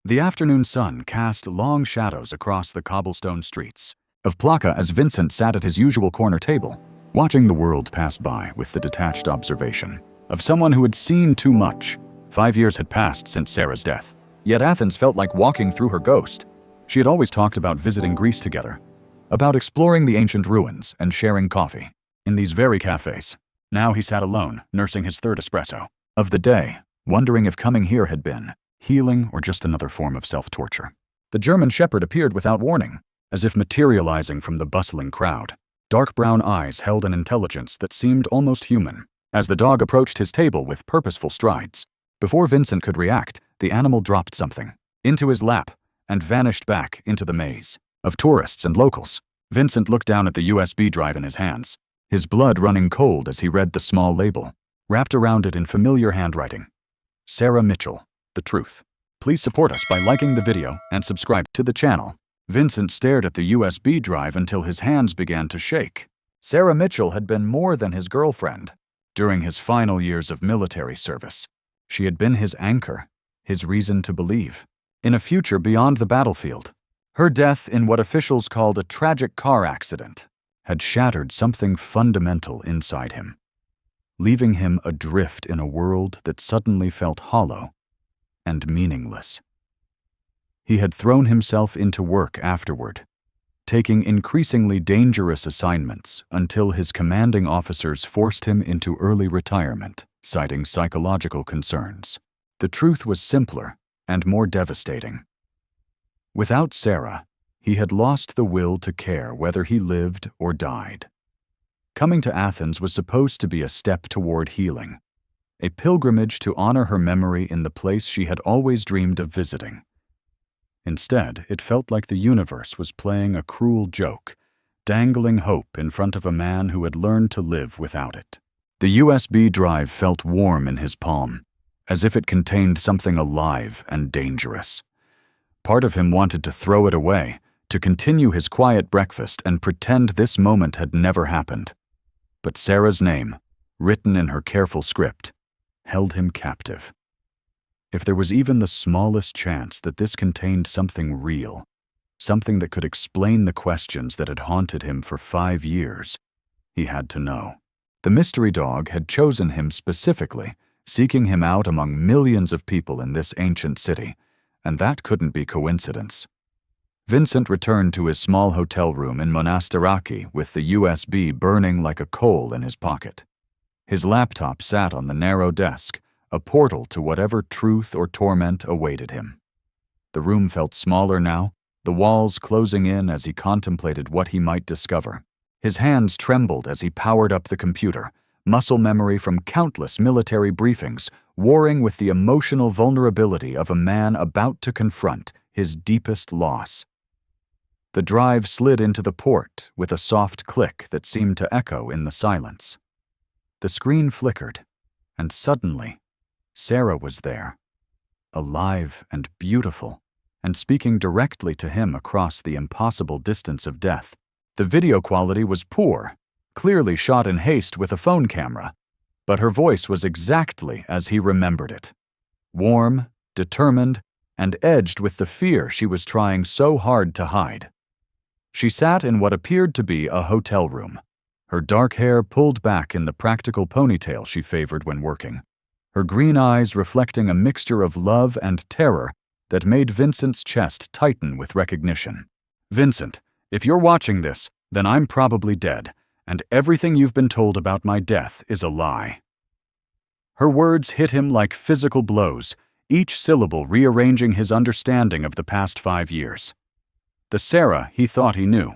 The afternoon sun cast long shadows across the cobblestone streets of Plaka as Vincent sat at his usual corner table, watching the world pass by with the detached observation of someone who had seen too much. 5 years had passed since Sarah's death, yet Athens felt like walking through her ghost. She had always talked about visiting Greece together, about exploring the ancient ruins and sharing coffee in these very cafes. Now he sat alone, nursing his third espresso of the day, wondering if coming here had been healing or just another form of self-torture. The German shepherd appeared without warning, as if materializing from the bustling crowd. Dark brown eyes held an intelligence that seemed almost human, as the dog approached his table with purposeful strides. Before Vincent could react, the animal dropped something into his lap and vanished back into the maze of tourists and locals. Vincent looked down at the USB drive in his hands, his blood running cold as he read the small label, wrapped around it in familiar handwriting. Sarah Mitchell, the truth. Please support us by liking the video and subscribe to the channel. Vincent stared at the USB drive until his hands began to shake. Sarah Mitchell had been more than his girlfriend. During his final years of military service, she had been his anchor, his reason to believe in a future beyond the battlefield. Her death in what officials called a tragic car accident had shattered something fundamental inside him, leaving him adrift in a world that suddenly felt hollow and meaningless. He had thrown himself into work afterward, taking increasingly dangerous assignments until his commanding officers forced him into early retirement, citing psychological concerns. The truth was simpler and more devastating. Without Sarah, he had lost the will to care whether he lived or died. Coming to Athens was supposed to be a step toward healing, a pilgrimage to honor her memory in the place she had always dreamed of visiting. Instead, it felt like the universe was playing a cruel joke, dangling hope in front of a man who had learned to live without it. The USB drive felt warm in his palm, as if it contained something alive and dangerous. Part of him wanted to throw it away, to continue his quiet breakfast and pretend this moment had never happened. But Sarah's name, written in her careful script, held him captive. If there was even the smallest chance that this contained something real, something that could explain the questions that had haunted him for 5 years, he had to know. The mystery dog had chosen him specifically, seeking him out among millions of people in this ancient city, and that couldn't be coincidence. Vincent returned to his small hotel room in Monastiraki with the USB burning like a coal in his pocket. His laptop sat on the narrow desk, a portal to whatever truth or torment awaited him. The room felt smaller now, the walls closing in as he contemplated what he might discover. His hands trembled as he powered up the computer, muscle memory from countless military briefings, warring with the emotional vulnerability of a man about to confront his deepest loss. The drive slid into the port with a soft click that seemed to echo in the silence. The screen flickered, and suddenly, Sarah was there, alive and beautiful, and speaking directly to him across the impossible distance of death. The video quality was poor, clearly shot in haste with a phone camera, but her voice was exactly as he remembered it. Warm, determined, and edged with the fear she was trying so hard to hide. She sat in what appeared to be a hotel room, her dark hair pulled back in the practical ponytail she favored when working, her green eyes reflecting a mixture of love and terror that made Vincent's chest tighten with recognition. "Vincent, if you're watching this, then I'm probably dead, and everything you've been told about my death is a lie." Her words hit him like physical blows, each syllable rearranging his understanding of the past 5 years. The Sarah he thought he knew.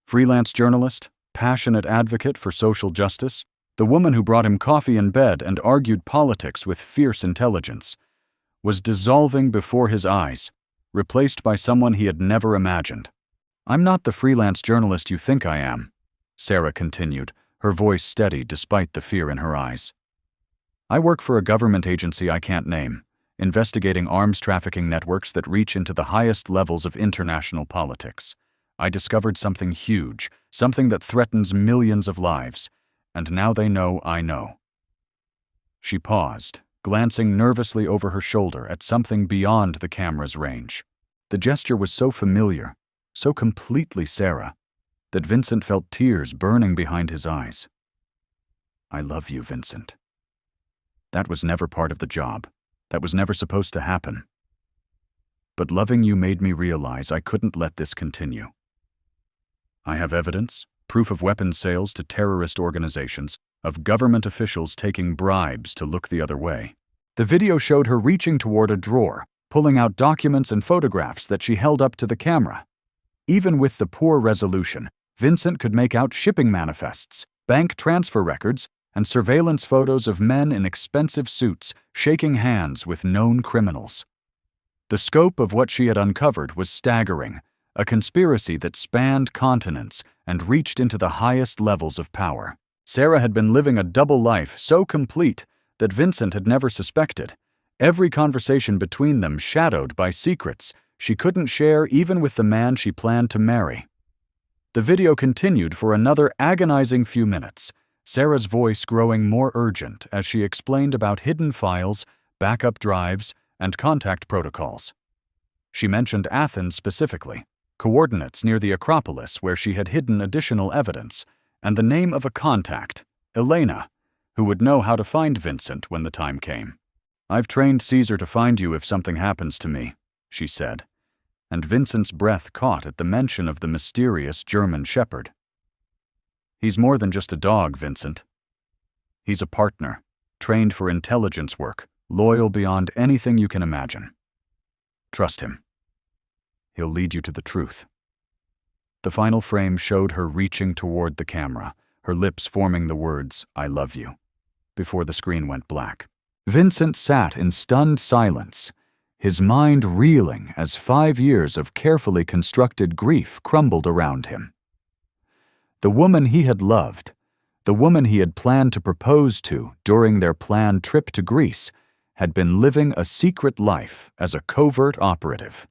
Freelance journalist, passionate advocate for social justice, the woman who brought him coffee in bed and argued politics with fierce intelligence, was dissolving before his eyes, replaced by someone he had never imagined. "I'm not the freelance journalist you think I am," Sarah continued, her voice steady despite the fear in her eyes. "I work for a government agency I can't name, investigating arms trafficking networks that reach into the highest levels of international politics. I discovered something huge, something that threatens millions of lives, and now they know I know." She paused, glancing nervously over her shoulder at something beyond the camera's range. The gesture was so familiar, so completely Sarah, that Vincent felt tears burning behind his eyes. "I love you, Vincent. That was never part of the job. That was never supposed to happen. But loving you made me realize I couldn't let this continue. I have evidence, proof of weapons sales to terrorist organizations, of government officials taking bribes to look the other way." The video showed her reaching toward a drawer, pulling out documents and photographs that she held up to the camera. Even with the poor resolution, Vincent could make out shipping manifests, bank transfer records, and surveillance photos of men in expensive suits shaking hands with known criminals. The scope of what she had uncovered was staggering, a conspiracy that spanned continents and reached into the highest levels of power. Sarah had been living a double life so complete that Vincent had never suspected, every conversation between them shadowed by secrets she couldn't share even with the man she planned to marry. The video continued for another agonizing few minutes, Sarah's voice growing more urgent as she explained about hidden files, backup drives, and contact protocols. She mentioned Athens specifically, coordinates near the Acropolis where she had hidden additional evidence, and the name of a contact, Elena, who would know how to find Vincent when the time came. "I've trained Caesar to find you if something happens to me," she said, and Vincent's breath caught at the mention of the mysterious German shepherd. "He's more than just a dog, Vincent. He's a partner, trained for intelligence work, loyal beyond anything you can imagine. Trust him. He'll lead you to the truth." The final frame showed her reaching toward the camera, her lips forming the words, "I love you," before the screen went black. Vincent sat in stunned silence, his mind reeling as 5 years of carefully constructed grief crumbled around him. The woman he had loved, the woman he had planned to propose to during their planned trip to Greece, had been living a secret life as a covert operative.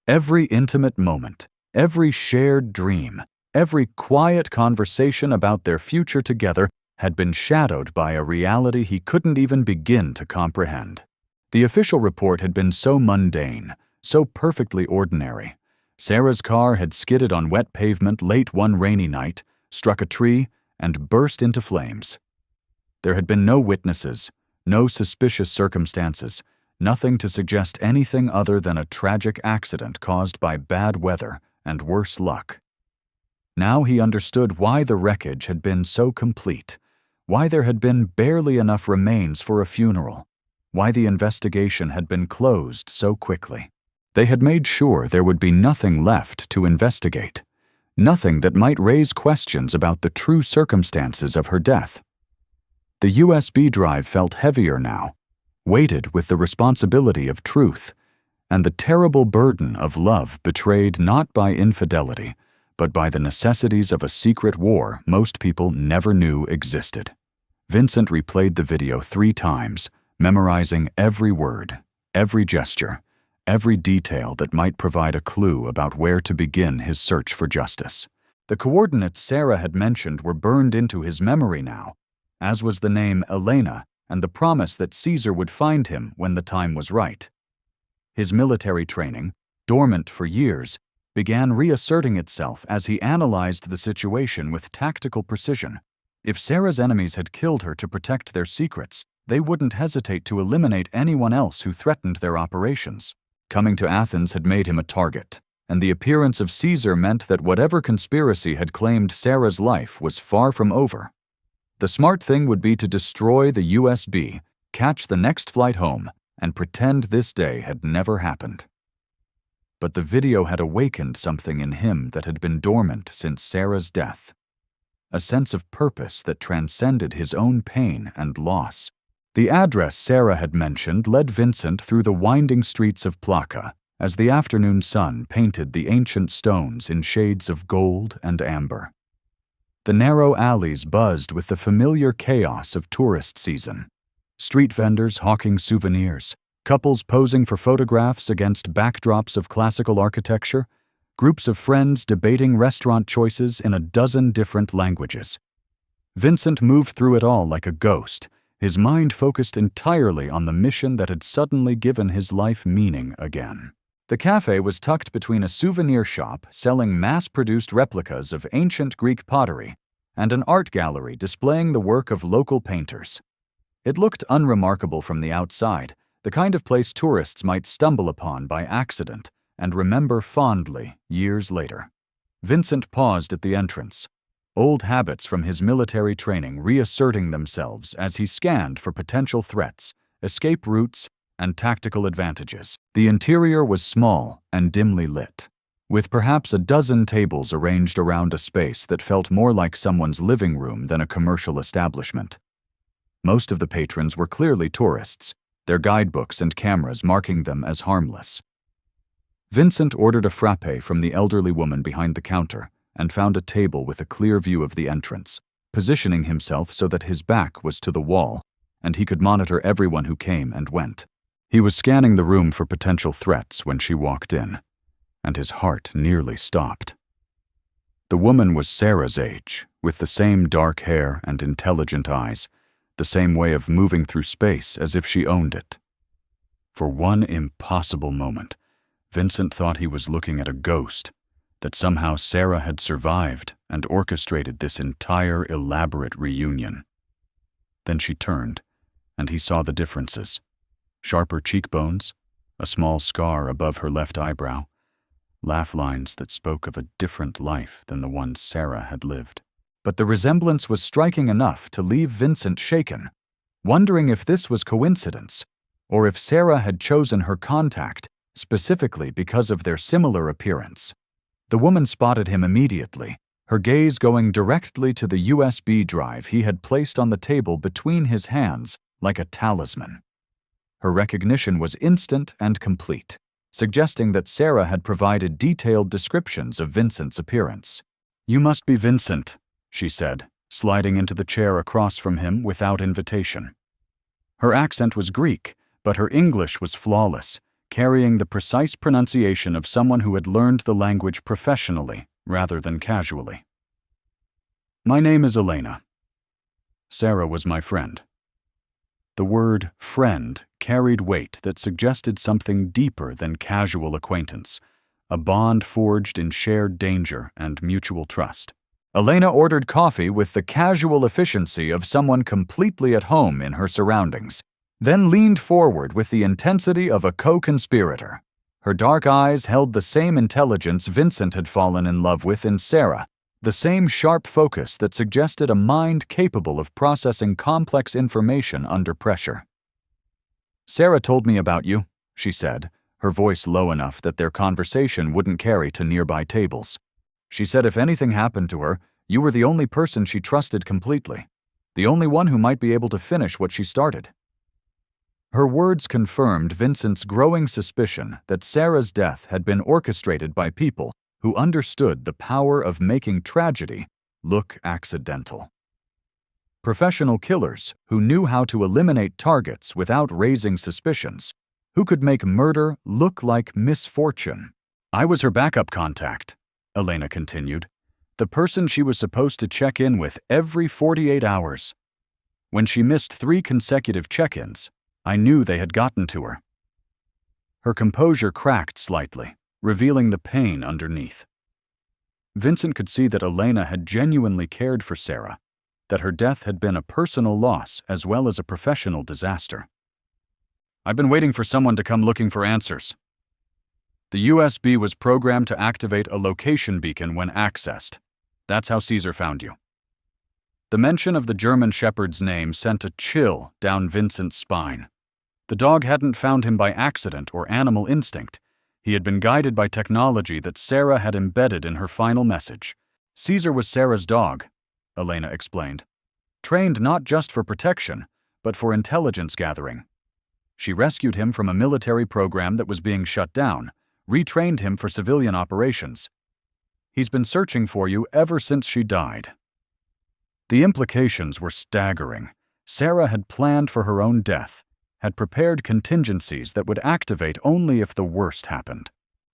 Every intimate moment, every shared dream, every quiet conversation about their future together had been shadowed by a reality he couldn't even begin to comprehend. The official report had been so mundane, so perfectly ordinary. Sarah's car had skidded on wet pavement late one rainy night, struck a tree, and burst into flames. There had been no witnesses, no suspicious circumstances, nothing to suggest anything other than a tragic accident caused by bad weather and worse luck. Now he understood why the wreckage had been so complete, why there had been barely enough remains for a funeral, why the investigation had been closed so quickly. They had made sure there would be nothing left to investigate, nothing that might raise questions about the true circumstances of her death. The USB drive felt heavier now, weighted with the responsibility of truth, and the terrible burden of love betrayed not by infidelity, but by the necessities of a secret war most people never knew existed. Vincent replayed the video 3 times, memorizing every word, every gesture, every detail that might provide a clue about where to begin his search for justice. The coordinates Sarah had mentioned were burned into his memory now, as was the name Elena and the promise that Caesar would find him when the time was right. His military training, dormant for years, began reasserting itself as he analyzed the situation with tactical precision. If Sarah's enemies had killed her to protect their secrets, they wouldn't hesitate to eliminate anyone else who threatened their operations. Coming to Athens had made him a target, and the appearance of Caesar meant that whatever conspiracy had claimed Sarah's life was far from over. The smart thing would be to destroy the USB, catch the next flight home, and pretend this day had never happened. But the video had awakened something in him that had been dormant since Sarah's death, a sense of purpose that transcended his own pain and loss. The address Sarah had mentioned led Vincent through the winding streets of Plaka as the afternoon sun painted the ancient stones in shades of gold and amber. The narrow alleys buzzed with the familiar chaos of tourist season. Street vendors hawking souvenirs, couples posing for photographs against backdrops of classical architecture, groups of friends debating restaurant choices in a dozen different languages. Vincent moved through it all like a ghost, His mind focused entirely on the mission that had suddenly given his life meaning again. The cafe was tucked between a souvenir shop selling mass-produced replicas of ancient Greek pottery and an art gallery displaying the work of local painters. It looked unremarkable from the outside, the kind of place tourists might stumble upon by accident and remember fondly years later. Vincent paused at the entrance, old habits from his military training reasserting themselves as he scanned for potential threats, escape routes, and tactical advantages. The interior was small and dimly lit, with perhaps a dozen tables arranged around a space that felt more like someone's living room than a commercial establishment. Most of the patrons were clearly tourists, their guidebooks and cameras marking them as harmless. Vincent ordered a frappe from the elderly woman behind the counter and found a table with a clear view of the entrance, positioning himself so that his back was to the wall and he could monitor everyone who came and went. He was scanning the room for potential threats when she walked in, and his heart nearly stopped. The woman was Sarah's age, with the same dark hair and intelligent eyes, the same way of moving through space as if she owned it. For one impossible moment, Vincent thought he was looking at a ghost, that somehow Sarah had survived and orchestrated this entire elaborate reunion. Then she turned, and he saw the differences. Sharper cheekbones, a small scar above her left eyebrow, laugh lines that spoke of a different life than the one Sarah had lived. But the resemblance was striking enough to leave Vincent shaken, wondering if this was coincidence, or if Sarah had chosen her contact specifically because of their similar appearance. The woman spotted him immediately, her gaze going directly to the USB drive he had placed on the table between his hands like a talisman. Her recognition was instant and complete, suggesting that Sarah had provided detailed descriptions of Vincent's appearance. "You must be Vincent," she said, sliding into the chair across from him without invitation. Her accent was Greek, but her English was flawless, carrying the precise pronunciation of someone who had learned the language professionally rather than casually. "My name is Elena. Sarah was my friend." The word friend carried weight that suggested something deeper than casual acquaintance, a bond forged in shared danger and mutual trust. Elena ordered coffee with the casual efficiency of someone completely at home in her surroundings, then leaned forward with the intensity of a co-conspirator. Her dark eyes held the same intelligence Vincent had fallen in love with in Sarah, the same sharp focus that suggested a mind capable of processing complex information under pressure. "Sarah told me about you," she said, her voice low enough that their conversation wouldn't carry to nearby tables. "She said if anything happened to her, you were the only person she trusted completely, the only one who might be able to finish what she started." Her words confirmed Vincent's growing suspicion that Sarah's death had been orchestrated by people who understood the power of making tragedy look accidental. Professional killers who knew how to eliminate targets without raising suspicions, who could make murder look like misfortune. "I was her backup contact," Elena continued, "the person she was supposed to check in with every 48 hours. When she missed 3 consecutive check-ins, I knew they had gotten to her." Her composure cracked slightly, revealing the pain underneath. Vincent could see that Elena had genuinely cared for Sarah, that her death had been a personal loss as well as a professional disaster. "I've been waiting for someone to come looking for answers. The USB was programmed to activate a location beacon when accessed. That's how Caesar found you." The mention of the German shepherd's name sent a chill down Vincent's spine. The dog hadn't found him by accident or animal instinct. He had been guided by technology that Sarah had embedded in her final message. "Caesar was Sarah's dog," Elena explained. "Trained not just for protection, but for intelligence gathering. She rescued him from a military program that was being shut down, retrained him for civilian operations. He's been searching for you ever since she died." The implications were staggering. Sarah had planned for her own death, had prepared contingencies that would activate only if the worst happened.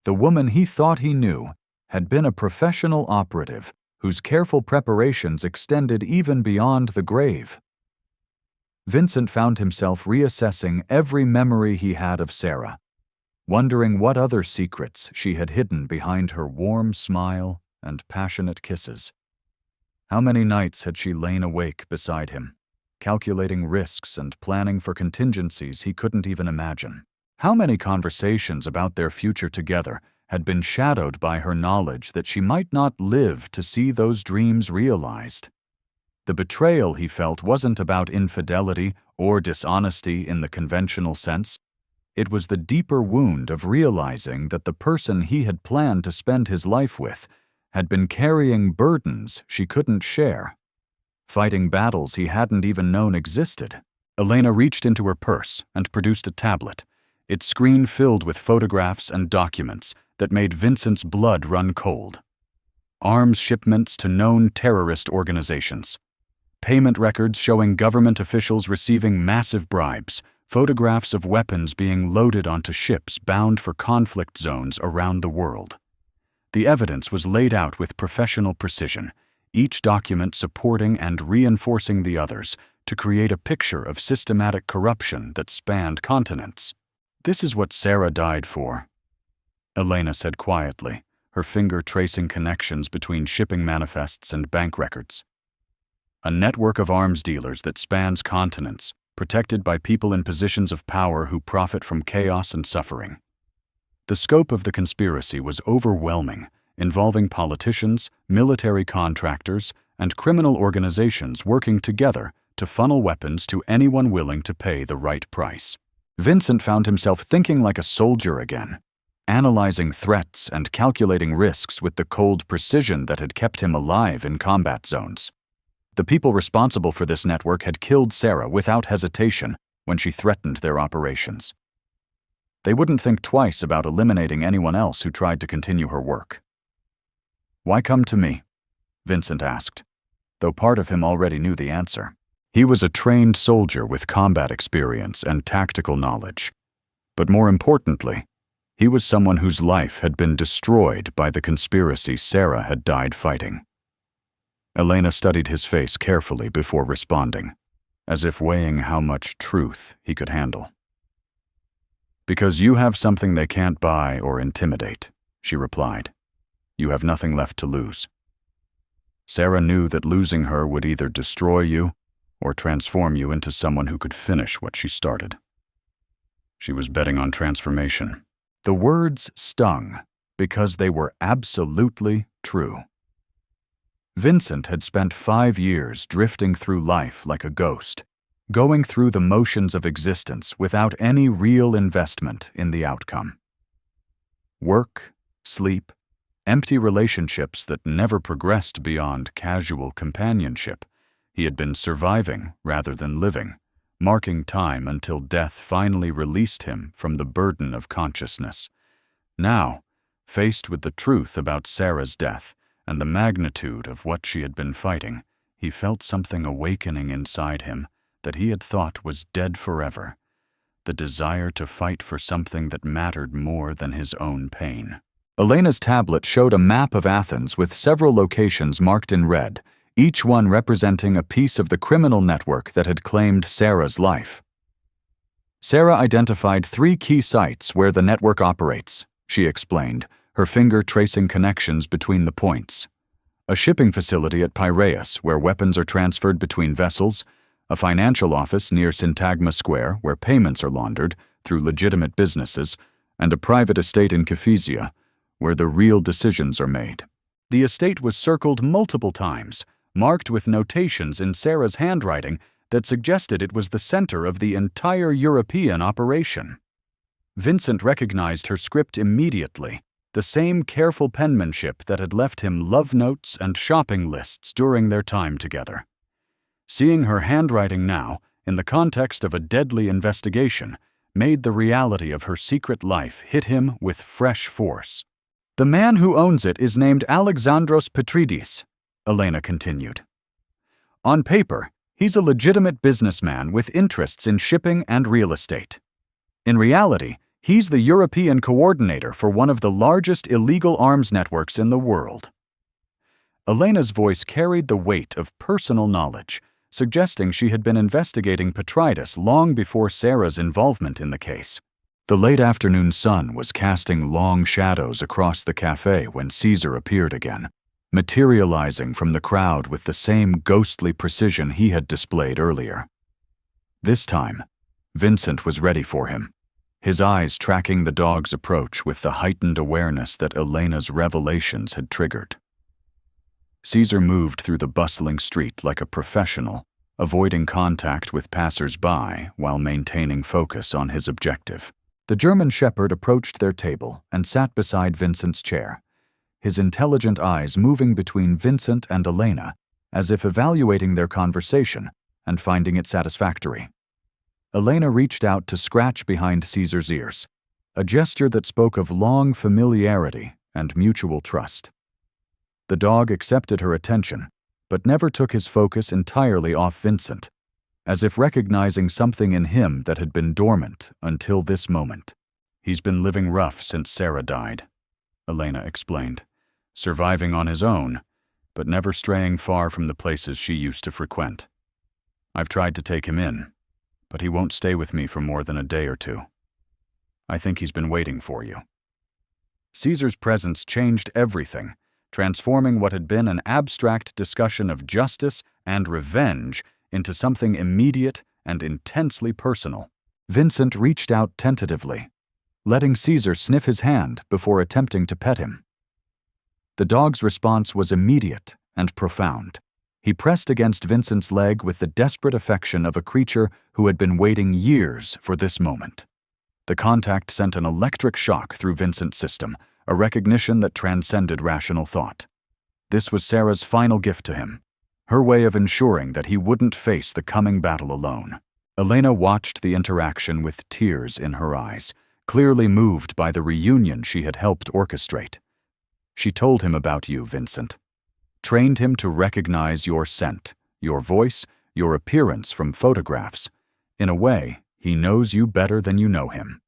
The woman he thought he knew had been a professional operative whose careful preparations extended even beyond the grave. Vincent found himself reassessing every memory he had of Sarah, wondering what other secrets she had hidden behind her warm smile and passionate kisses. How many nights had she lain awake beside him, calculating risks and planning for contingencies he couldn't even imagine? How many conversations about their future together had been shadowed by her knowledge that she might not live to see those dreams realized? The betrayal he felt wasn't about infidelity or dishonesty in the conventional sense. It was the deeper wound of realizing that the person he had planned to spend his life with had been carrying burdens she couldn't share, fighting battles he hadn't even known existed. Elena reached into her purse and produced a tablet, its screen filled with photographs and documents that made Vincent's blood run cold. Arms shipments to known terrorist organizations, payment records showing government officials receiving massive bribes, photographs of weapons being loaded onto ships bound for conflict zones around the world. The evidence was laid out with professional precision, each document supporting and reinforcing the others to create a picture of systematic corruption that spanned continents. "This is what Sarah died for," Elena said quietly, her finger tracing connections between shipping manifests and bank records. "A network of arms dealers that spans continents, protected by people in positions of power who profit from chaos and suffering." The scope of the conspiracy was overwhelming, involving politicians, military contractors, and criminal organizations working together to funnel weapons to anyone willing to pay the right price. Vincent found himself thinking like a soldier again, analyzing threats and calculating risks with the cold precision that had kept him alive in combat zones. The people responsible for this network had killed Sarah without hesitation when she threatened their operations. They wouldn't think twice about eliminating anyone else who tried to continue her work. "Why come to me?" Vincent asked, though part of him already knew the answer. He was a trained soldier with combat experience and tactical knowledge. But more importantly, he was someone whose life had been destroyed by the conspiracy Sarah had died fighting. Elena studied his face carefully before responding, as if weighing how much truth he could handle. "Because you have something they can't buy or intimidate," she replied. "You have nothing left to lose." Sarah knew that losing her would either destroy you or transform you into someone who could finish what she started. She was betting on transformation. The words stung because they were absolutely true. Vincent had spent 5 years drifting through life like a ghost, going through the motions of existence without any real investment in the outcome. Work, sleep, empty relationships that never progressed beyond casual companionship. He had been surviving rather than living, marking time until death finally released him from the burden of consciousness. Now, faced with the truth about Sarah's death and the magnitude of what she had been fighting, he felt something awakening inside him that he had thought was dead forever, the desire to fight for something that mattered more than his own pain. Elena's tablet showed a map of Athens with several locations marked in red, each one representing a piece of the criminal network that had claimed Sarah's life. Sarah identified 3 key sites where the network operates, she explained, her finger tracing connections between the points. A shipping facility at Piraeus, where weapons are transferred between vessels, a financial office near Syntagma Square, where payments are laundered through legitimate businesses, and a private estate in Kephesia, where the real decisions are made. The estate was circled multiple times, marked with notations in Sarah's handwriting that suggested it was the center of the entire European operation. Vincent recognized her script immediately, the same careful penmanship that had left him love notes and shopping lists during their time together. Seeing her handwriting now, in the context of a deadly investigation, made the reality of her secret life hit him with fresh force. "The man who owns it is named Alexandros Petridis," Elena continued. "On paper, he's a legitimate businessman with interests in shipping and real estate. In reality, he's the European coordinator for one of the largest illegal arms networks in the world." Elena's voice carried the weight of personal knowledge, suggesting she had been investigating Petritus long before Sarah's involvement in the case. The late afternoon sun was casting long shadows across the cafe when Caesar appeared again, materializing from the crowd with the same ghostly precision he had displayed earlier. This time, Vincent was ready for him, his eyes tracking the dog's approach with the heightened awareness that Elena's revelations had triggered. Caesar moved through the bustling street like a professional, avoiding contact with passers-by while maintaining focus on his objective. The German Shepherd approached their table and sat beside Vincent's chair, his intelligent eyes moving between Vincent and Elena, as if evaluating their conversation and finding it satisfactory. Elena reached out to scratch behind Caesar's ears, a gesture that spoke of long familiarity and mutual trust. The dog accepted her attention, but never took his focus entirely off Vincent, as if recognizing something in him that had been dormant until this moment. "He's been living rough since Sarah died," Elena explained, "surviving on his own, but never straying far from the places she used to frequent. I've tried to take him in, but he won't stay with me for more than a day or two. I think he's been waiting for you." Caesar's presence changed everything, transforming what had been an abstract discussion of justice and revenge into something immediate and intensely personal. Vincent reached out tentatively, letting Caesar sniff his hand before attempting to pet him. The dog's response was immediate and profound. He pressed against Vincent's leg with the desperate affection of a creature who had been waiting years for this moment. The contact sent an electric shock through Vincent's system, a recognition that transcended rational thought. This was Sarah's final gift to him, her way of ensuring that he wouldn't face the coming battle alone. Elena watched the interaction with tears in her eyes, clearly moved by the reunion she had helped orchestrate. "She told him about you, Vincent. Trained him to recognize your scent, your voice, your appearance from photographs. In a way, he knows you better than you know him."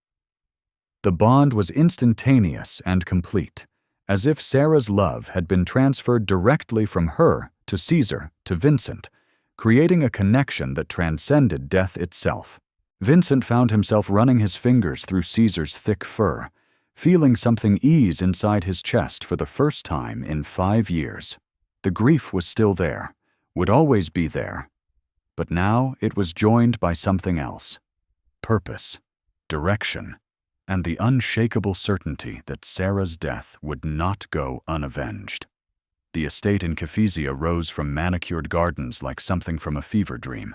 The bond was instantaneous and complete, as if Sarah's love had been transferred directly from her to Caesar to Vincent, creating a connection that transcended death itself. Vincent found himself running his fingers through Caesar's thick fur, feeling something ease inside his chest for the first time in 5 years. The grief was still there, would always be there, but now it was joined by something else: purpose, direction, and the unshakable certainty that Sarah's death would not go unavenged. The estate in Kefizia rose from manicured gardens like something from a fever dream,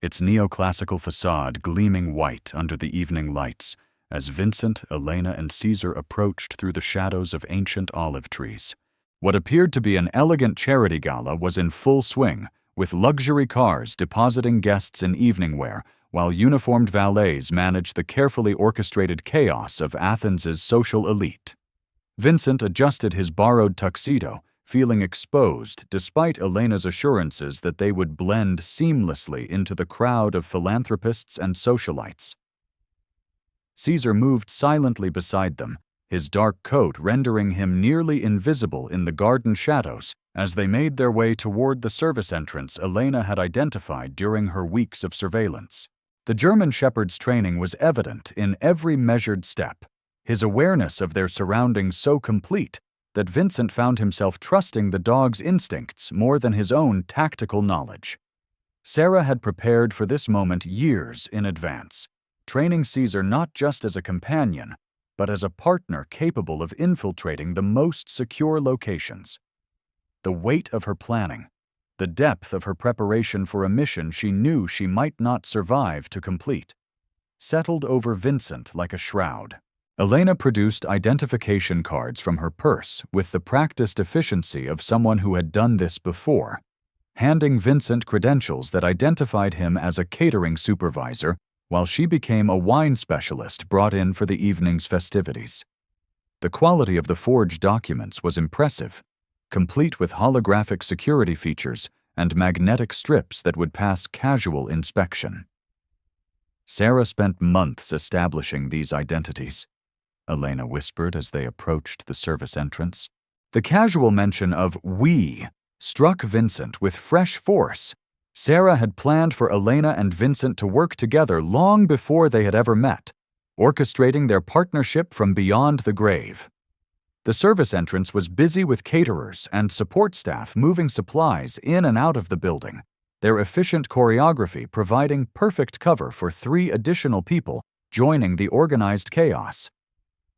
its neoclassical facade gleaming white under the evening lights as Vincent, Elena, and Caesar approached through the shadows of ancient olive trees. What appeared to be an elegant charity gala was in full swing, with luxury cars depositing guests in evening wear, while uniformed valets managed the carefully orchestrated chaos of Athens's social elite. Vincent adjusted his borrowed tuxedo, feeling exposed despite Elena's assurances that they would blend seamlessly into the crowd of philanthropists and socialites. Caesar moved silently beside them, his dark coat rendering him nearly invisible in the garden shadows as they made their way toward the service entrance Elena had identified during her weeks of surveillance. The German Shepherd's training was evident in every measured step, his awareness of their surroundings so complete that Vincent found himself trusting the dog's instincts more than his own tactical knowledge. Sarah had prepared for this moment years in advance, training Caesar not just as a companion, but as a partner capable of infiltrating the most secure locations. The weight of her planning, the depth of her preparation for a mission she knew she might not survive to complete, settled over Vincent like a shroud. Elena produced identification cards from her purse with the practiced efficiency of someone who had done this before, handing Vincent credentials that identified him as a catering supervisor while she became a wine specialist brought in for the evening's festivities. The quality of the forged documents was impressive, complete with holographic security features and magnetic strips that would pass casual inspection. Sarah spent months establishing these identities, Elena whispered as they approached the service entrance. The casual mention of "we" struck Vincent with fresh force, Sarah had planned for Elena and Vincent to work together long before they had ever met, orchestrating their partnership from beyond the grave. The service entrance was busy with caterers and support staff moving supplies in and out of the building, their efficient choreography providing perfect cover for 3 additional people joining the organized chaos.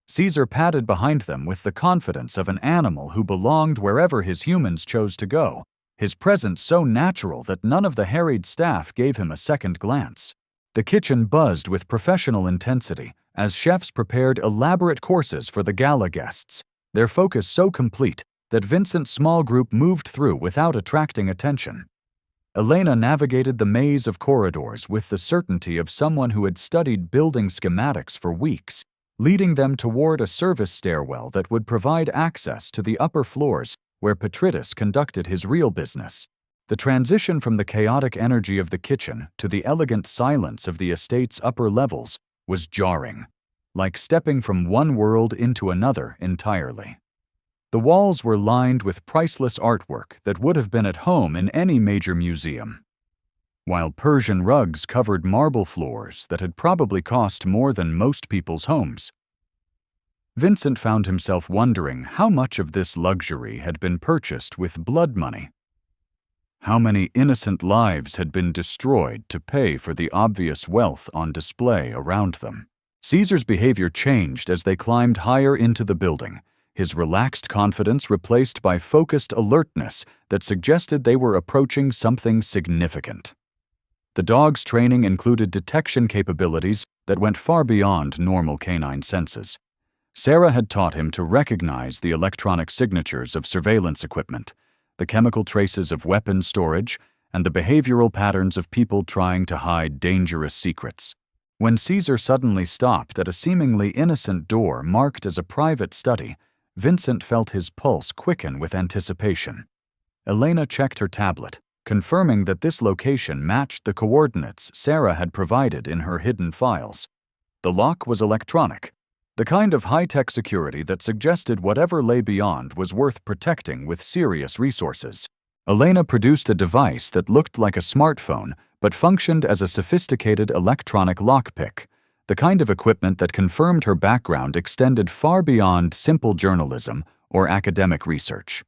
Caesar padded behind them with the confidence of an animal who belonged wherever his humans chose to go, his presence so natural that none of the harried staff gave him a second glance. The kitchen buzzed with professional intensity as chefs prepared elaborate courses for the gala guests, their focus so complete that Vincent's small group moved through without attracting attention. Elena navigated the maze of corridors with the certainty of someone who had studied building schematics for weeks, leading them toward a service stairwell that would provide access to the upper floors where Patritus conducted his real business. The transition from the chaotic energy of the kitchen to the elegant silence of the estate's upper levels was jarring, like stepping from one world into another entirely. The walls were lined with priceless artwork that would have been at home in any major museum, while Persian rugs covered marble floors that had probably cost more than most people's homes. Vincent found himself wondering how much of this luxury had been purchased with blood money. How many innocent lives had been destroyed to pay for the obvious wealth on display around them? Caesar's behavior changed as they climbed higher into the building, his relaxed confidence replaced by focused alertness that suggested they were approaching something significant. The dog's training included detection capabilities that went far beyond normal canine senses. Sarah had taught him to recognize the electronic signatures of surveillance equipment, the chemical traces of weapons storage, and the behavioral patterns of people trying to hide dangerous secrets. When Caesar suddenly stopped at a seemingly innocent door marked as a private study, Vincent felt his pulse quicken with anticipation. Elena checked her tablet, confirming that this location matched the coordinates Sarah had provided in her hidden files. The lock was electronic, the kind of high-tech security that suggested whatever lay beyond was worth protecting with serious resources. Elena produced a device that looked like a smartphone but functioned as a sophisticated electronic lockpick, the kind of equipment that confirmed her background extended far beyond simple journalism or academic research.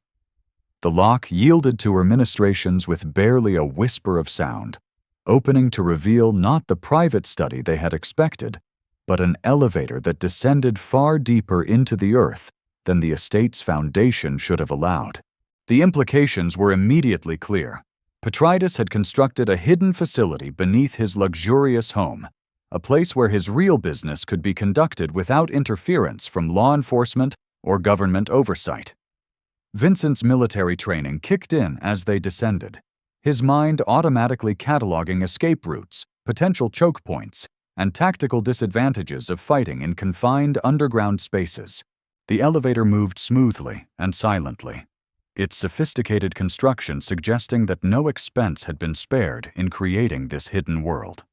The lock yielded to her ministrations with barely a whisper of sound, opening to reveal not the private study they had expected, but an elevator that descended far deeper into the earth than the estate's foundation should have allowed. The implications were immediately clear. Patritus had constructed a hidden facility beneath his luxurious home, a place where his real business could be conducted without interference from law enforcement or government oversight. Vincent's military training kicked in as they descended, his mind automatically cataloging escape routes, potential choke points, and tactical disadvantages of fighting in confined underground spaces. The elevator moved smoothly and silently, its sophisticated construction suggesting that no expense had been spared in creating this hidden world.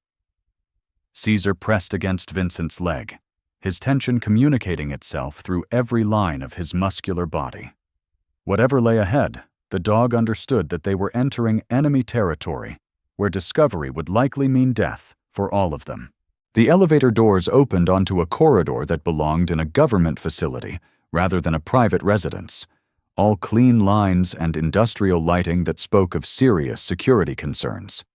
Caesar pressed against Vincent's leg, his tension communicating itself through every line of his muscular body. Whatever lay ahead, the dog understood that they were entering enemy territory, where discovery would likely mean death for all of them. The elevator doors opened onto a corridor that belonged in a government facility rather than a private residence, all clean lines and industrial lighting that spoke of serious security concerns.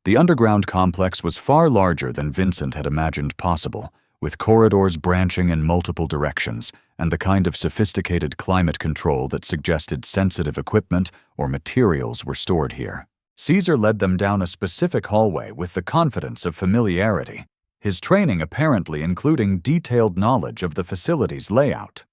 The underground complex was far larger than Vincent had imagined possible, with corridors branching in multiple directions and the kind of sophisticated climate control that suggested sensitive equipment or materials were stored here. Caesar led them down a specific hallway with the confidence of familiarity, his training apparently including detailed knowledge of the facility's layout.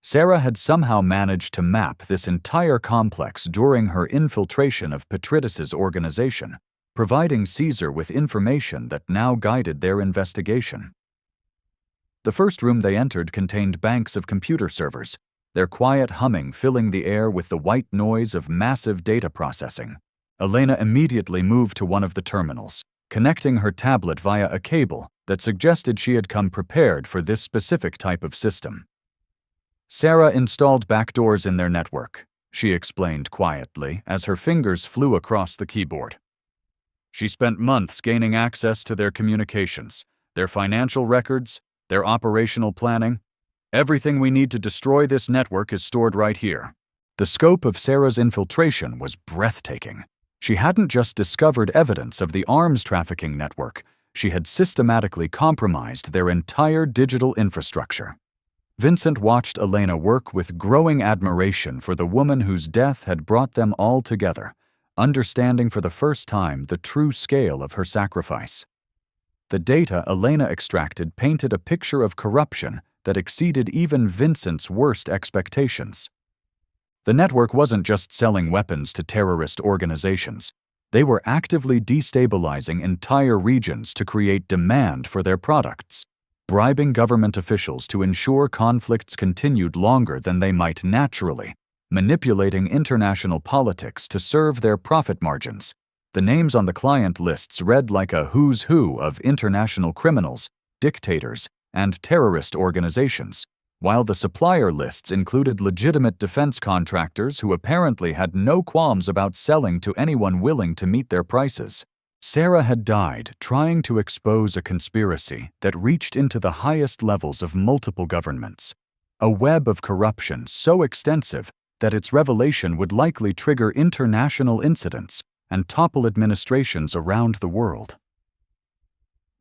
Sarah had somehow managed to map this entire complex during her infiltration of Patritus's organization, providing Caesar with information that now guided their investigation. The first room they entered contained banks of computer servers, their quiet humming filling the air with the white noise of massive data processing. Elena immediately moved to one of the terminals, connecting her tablet via a cable that suggested she had come prepared for this specific type of system. Sarah installed backdoors in their network, she explained quietly as her fingers flew across the keyboard. She spent months gaining access to their communications, their financial records, their operational planning. Everything we need to destroy this network is stored right here. The scope of Sarah's infiltration was breathtaking. She hadn't just discovered evidence of the arms trafficking network, she had systematically compromised their entire digital infrastructure. Vincent watched Elena work with growing admiration for the woman whose death had brought them all together, understanding for the first time the true scale of her sacrifice. The data Elena extracted painted a picture of corruption that exceeded even Vincent's worst expectations. The network wasn't just selling weapons to terrorist organizations. They were actively destabilizing entire regions to create demand for their products, bribing government officials to ensure conflicts continued longer than they might naturally, manipulating international politics to serve their profit margins. The names on the client lists read like a who's who of international criminals, dictators, and terrorist organizations, while the supplier lists included legitimate defense contractors who apparently had no qualms about selling to anyone willing to meet their prices. Sarah had died trying to expose a conspiracy that reached into the highest levels of multiple governments, a web of corruption so extensive that its revelation would likely trigger international incidents and topple administrations around the world.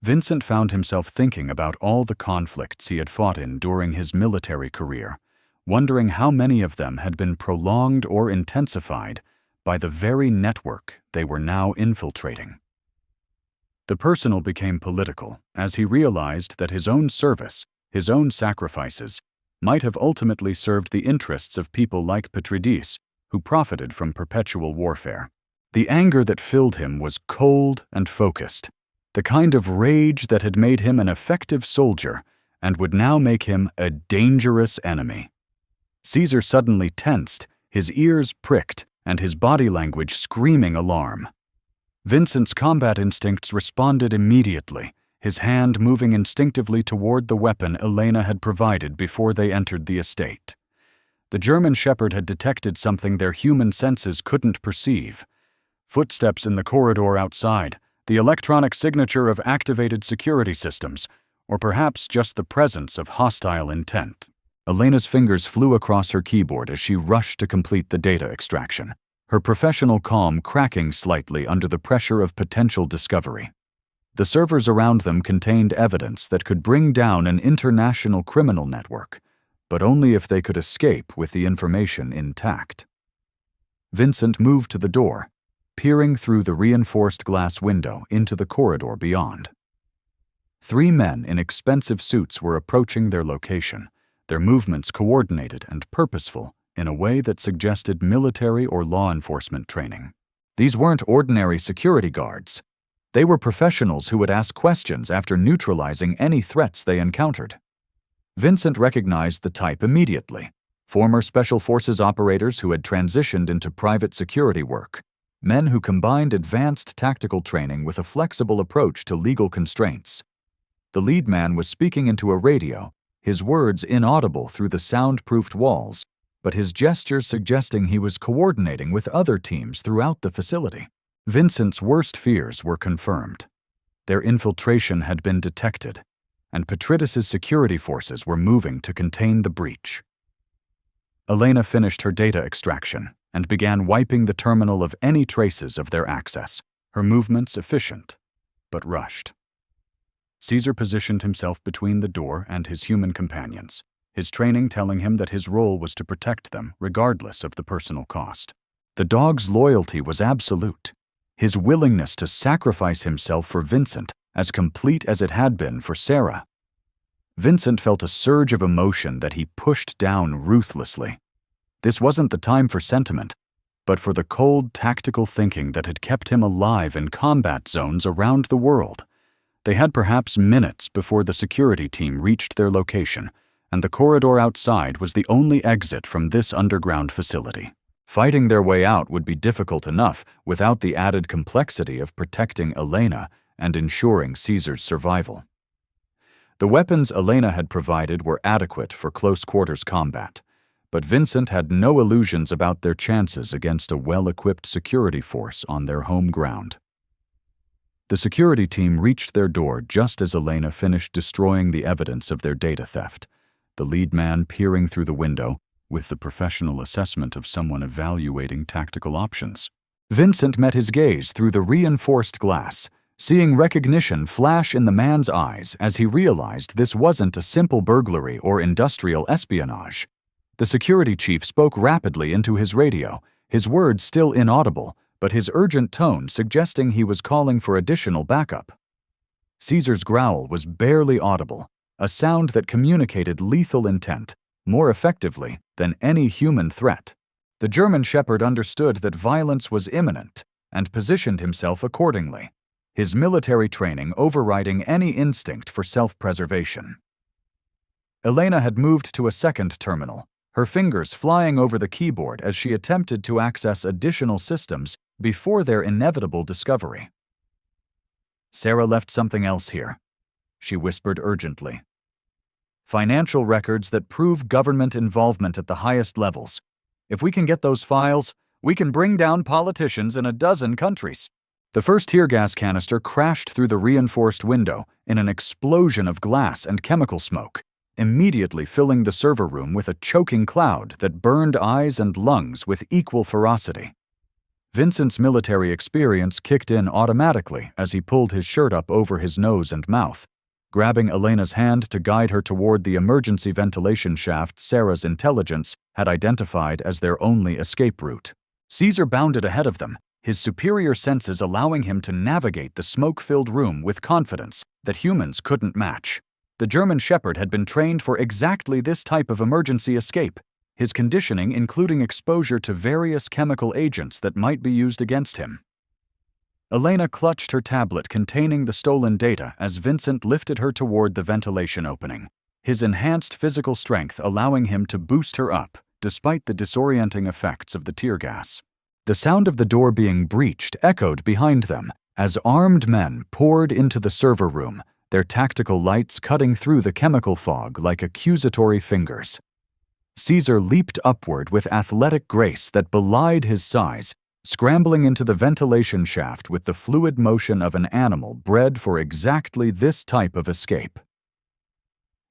Vincent found himself thinking about all the conflicts he had fought in during his military career, wondering how many of them had been prolonged or intensified by the very network they were now infiltrating. The personal became political as he realized that his own service, his own sacrifices, might have ultimately served the interests of people like Petridis, who profited from perpetual warfare. The anger that filled him was cold and focused, the kind of rage that had made him an effective soldier and would now make him a dangerous enemy. Caesar suddenly tensed, his ears pricked, and his body language screaming alarm. Vincent's combat instincts responded immediately, his hand moving instinctively toward the weapon Elena had provided before they entered the estate. The German shepherd had detected something their human senses couldn't perceive. Footsteps in the corridor outside, the electronic signature of activated security systems, or perhaps just the presence of hostile intent. Elena's fingers flew across her keyboard as she rushed to complete the data extraction, her professional calm cracking slightly under the pressure of potential discovery. The servers around them contained evidence that could bring down an international criminal network, but only if they could escape with the information intact. Vincent moved to the door, peering through the reinforced glass window into the corridor beyond. 3 men in expensive suits were approaching their location, their movements coordinated and purposeful in a way that suggested military or law enforcement training. These weren't ordinary security guards. They were professionals who would ask questions after neutralizing any threats they encountered. Vincent recognized the type immediately: former Special Forces operators who had transitioned into private security work, men who combined advanced tactical training with a flexible approach to legal constraints. The lead man was speaking into a radio, his words inaudible through the soundproofed walls, but his gestures suggesting he was coordinating with other teams throughout the facility. Vincent's worst fears were confirmed. Their infiltration had been detected, and Petridis' security forces were moving to contain the breach. Elena finished her data extraction and began wiping the terminal of any traces of their access, her movements efficient, but rushed. Caesar positioned himself between the door and his human companions, his training telling him that his role was to protect them regardless of the personal cost. The dog's loyalty was absolute, his willingness to sacrifice himself for Vincent as complete as it had been for Sarah. Vincent felt a surge of emotion that he pushed down ruthlessly. This wasn't the time for sentiment, but for the cold, tactical thinking that had kept him alive in combat zones around the world. They had perhaps minutes before the security team reached their location, and the corridor outside was the only exit from this underground facility. Fighting their way out would be difficult enough without the added complexity of protecting Elena and ensuring Caesar's survival. The weapons Elena had provided were adequate for close-quarters combat, but Vincent had no illusions about their chances against a well-equipped security force on their home ground. The security team reached their door just as Elena finished destroying the evidence of their data theft, the lead man peering through the window with the professional assessment of someone evaluating tactical options. Vincent met his gaze through the reinforced glass, seeing recognition flash in the man's eyes as he realized this wasn't a simple burglary or industrial espionage. The security chief spoke rapidly into his radio, his words still inaudible, but his urgent tone suggesting he was calling for additional backup. Caesar's growl was barely audible, a sound that communicated lethal intent more effectively than any human threat. The German shepherd understood that violence was imminent and positioned himself accordingly, his military training overriding any instinct for self-preservation. Elena had moved to a second terminal, her fingers flying over the keyboard as she attempted to access additional systems before their inevitable discovery. "Sarah left something else here," she whispered urgently. "Financial records that prove government involvement at the highest levels. If we can get those files, we can bring down politicians in a dozen countries." The first tear gas canister crashed through the reinforced window in an explosion of glass and chemical smoke, immediately filling the server room with a choking cloud that burned eyes and lungs with equal ferocity. Vincent's military experience kicked in automatically as he pulled his shirt up over his nose and mouth, grabbing Elena's hand to guide her toward the emergency ventilation shaft Sarah's intelligence had identified as their only escape route. Caesar bounded ahead of them, his superior senses allowing him to navigate the smoke-filled room with confidence that humans couldn't match. The German shepherd had been trained for exactly this type of emergency escape, his conditioning including exposure to various chemical agents that might be used against him. Elena clutched her tablet containing the stolen data as Vincent lifted her toward the ventilation opening, his enhanced physical strength allowing him to boost her up, despite the disorienting effects of the tear gas. The sound of the door being breached echoed behind them as armed men poured into the server room, their tactical lights cutting through the chemical fog like accusatory fingers. Caesar leaped upward with athletic grace that belied his size, scrambling into the ventilation shaft with the fluid motion of an animal bred for exactly this type of escape.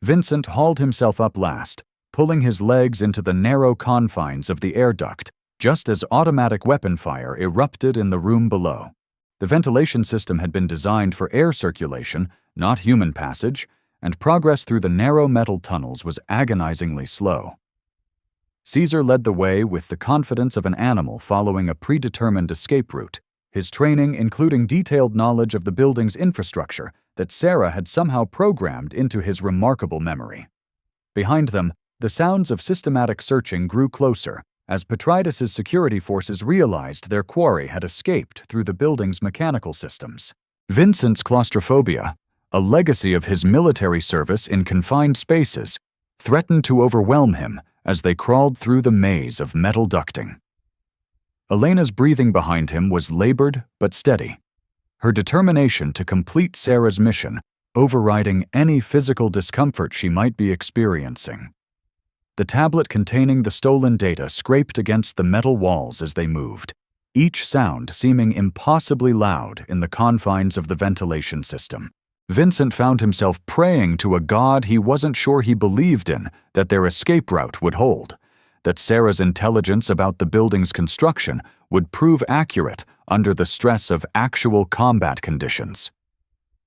Vincent hauled himself up last, pulling his legs into the narrow confines of the air duct, just as automatic weapon fire erupted in the room below. The ventilation system had been designed for air circulation, not human passage, and progress through the narrow metal tunnels was agonizingly slow. Caesar led the way with the confidence of an animal following a predetermined escape route, his training including detailed knowledge of the building's infrastructure that Sarah had somehow programmed into his remarkable memory. Behind them, the sounds of systematic searching grew closer as Petridas' security forces realized their quarry had escaped through the building's mechanical systems. Vincent's claustrophobia, a legacy of his military service in confined spaces, threatened to overwhelm him as they crawled through the maze of metal ducting. Elena's breathing behind him was labored but steady, her determination to complete Sarah's mission overriding any physical discomfort she might be experiencing. The tablet containing the stolen data scraped against the metal walls as they moved, each sound seeming impossibly loud in the confines of the ventilation system. Vincent found himself praying to a god he wasn't sure he believed in that their escape route would hold, that Sarah's intelligence about the building's construction would prove accurate under the stress of actual combat conditions.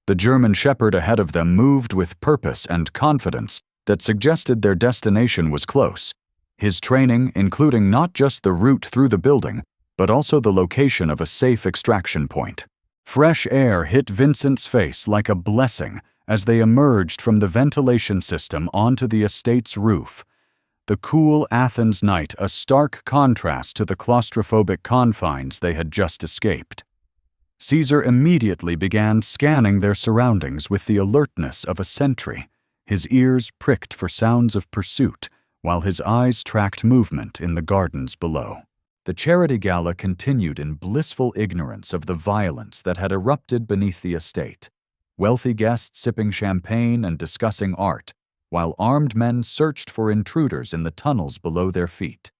The German shepherd ahead of them moved with purpose and confidence that suggested their destination was close, his training including not just the route through the building, but also the location of a safe extraction point. Fresh air hit Vincent's face like a blessing as they emerged from the ventilation system onto the estate's roof, the cool Athens night a stark contrast to the claustrophobic confines they had just escaped. Caesar immediately began scanning their surroundings with the alertness of a sentry, his ears pricked for sounds of pursuit, while his eyes tracked movement in the gardens below. The charity gala continued in blissful ignorance of the violence that had erupted beneath the estate, wealthy guests sipping champagne and discussing art, while armed men searched for intruders in the tunnels below their feet.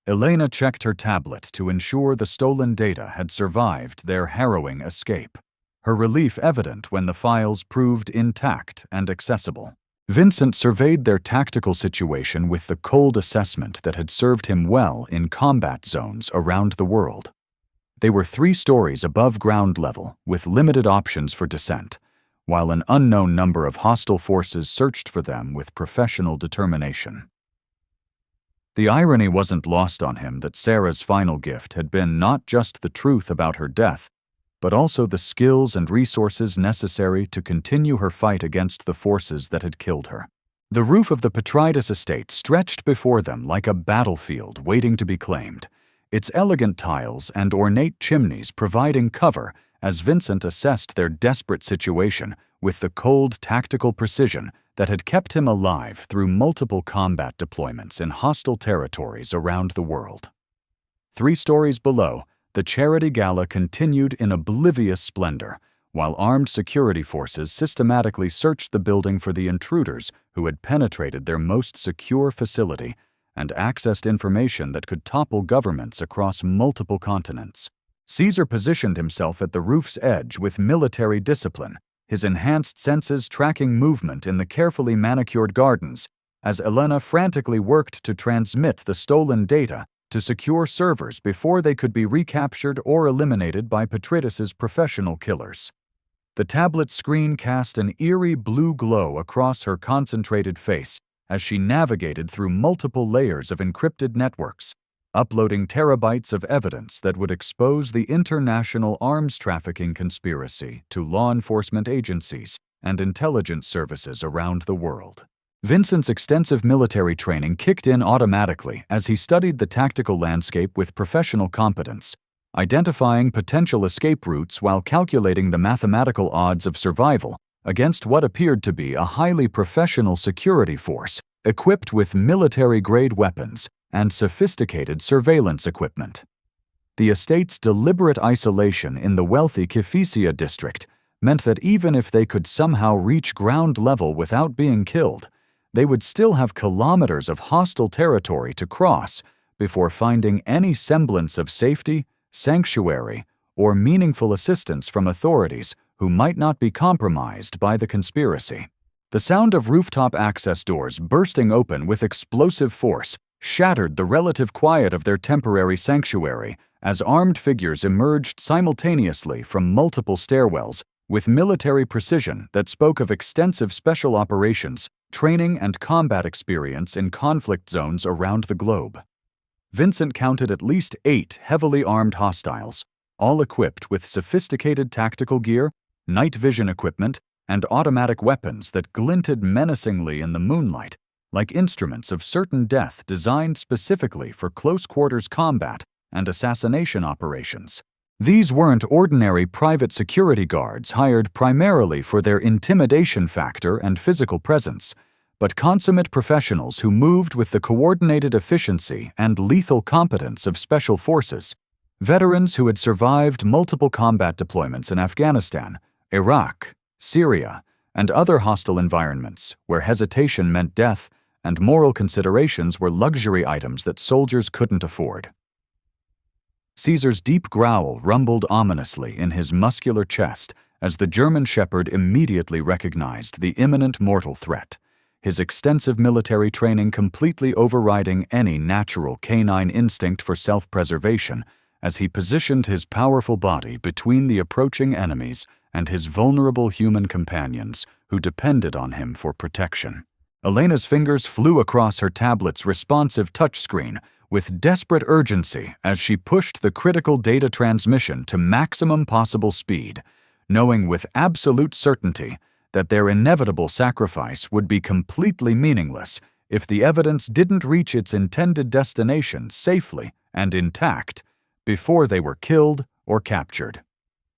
Elena checked her tablet to ensure the stolen data had survived their harrowing escape. her relief evident when the files proved intact and accessible. Vincent surveyed their tactical situation with the cold assessment that had served him well in combat zones around the world. They were 3 stories above ground level, with limited options for descent, while an unknown number of hostile forces searched for them with professional determination. The irony wasn't lost on him that Sarah's final gift had been not just the truth about her death, but also the skills and resources necessary to continue her fight against the forces that had killed her. The roof of the Petrides estate stretched before them like a battlefield waiting to be claimed, its elegant tiles and ornate chimneys providing cover as Vincent assessed their desperate situation with the cold tactical precision that had kept him alive through multiple combat deployments in hostile territories around the world. 3 stories below, the charity gala continued in oblivious splendor, while armed security forces systematically searched the building for the intruders who had penetrated their most secure facility and accessed information that could topple governments across multiple continents. Caesar positioned himself at the roof's edge with military discipline, his enhanced senses tracking movement in the carefully manicured gardens, as Elena frantically worked to transmit the stolen data to secure servers before they could be recaptured or eliminated by Petrides' professional killers. The tablet screen cast an eerie blue glow across her concentrated face as she navigated through multiple layers of encrypted networks, uploading terabytes of evidence that would expose the international arms trafficking conspiracy to law enforcement agencies and intelligence services around the world. Vincent's extensive military training kicked in automatically as he studied the tactical landscape with professional competence, identifying potential escape routes while calculating the mathematical odds of survival against what appeared to be a highly professional security force equipped with military-grade weapons and sophisticated surveillance equipment. The estate's deliberate isolation in the wealthy Kifisia district meant that even if they could somehow reach ground level without being killed, they would still have kilometers of hostile territory to cross before finding any semblance of safety, sanctuary, or meaningful assistance from authorities who might not be compromised by the conspiracy. The sound of rooftop access doors bursting open with explosive force shattered the relative quiet of their temporary sanctuary as armed figures emerged simultaneously from multiple stairwells with military precision that spoke of extensive special operations, training, and combat experience in conflict zones around the globe. Vincent counted at least 8 heavily armed hostiles, all equipped with sophisticated tactical gear, night vision equipment, and automatic weapons that glinted menacingly in the moonlight, like instruments of certain death designed specifically for close-quarters combat and assassination operations. These weren't ordinary private security guards hired primarily for their intimidation factor and physical presence, but consummate professionals who moved with the coordinated efficiency and lethal competence of special forces, veterans who had survived multiple combat deployments in Afghanistan, Iraq, Syria, and other hostile environments where hesitation meant death and moral considerations were luxury items that soldiers couldn't afford. Caesar's deep growl rumbled ominously in his muscular chest as the German shepherd immediately recognized the imminent mortal threat, his extensive military training completely overriding any natural canine instinct for self-preservation as he positioned his powerful body between the approaching enemies and his vulnerable human companions who depended on him for protection. Elena's fingers flew across her tablet's responsive touchscreen with desperate urgency as she pushed the critical data transmission to maximum possible speed, knowing with absolute certainty that their inevitable sacrifice would be completely meaningless if the evidence didn't reach its intended destination safely and intact before they were killed or captured.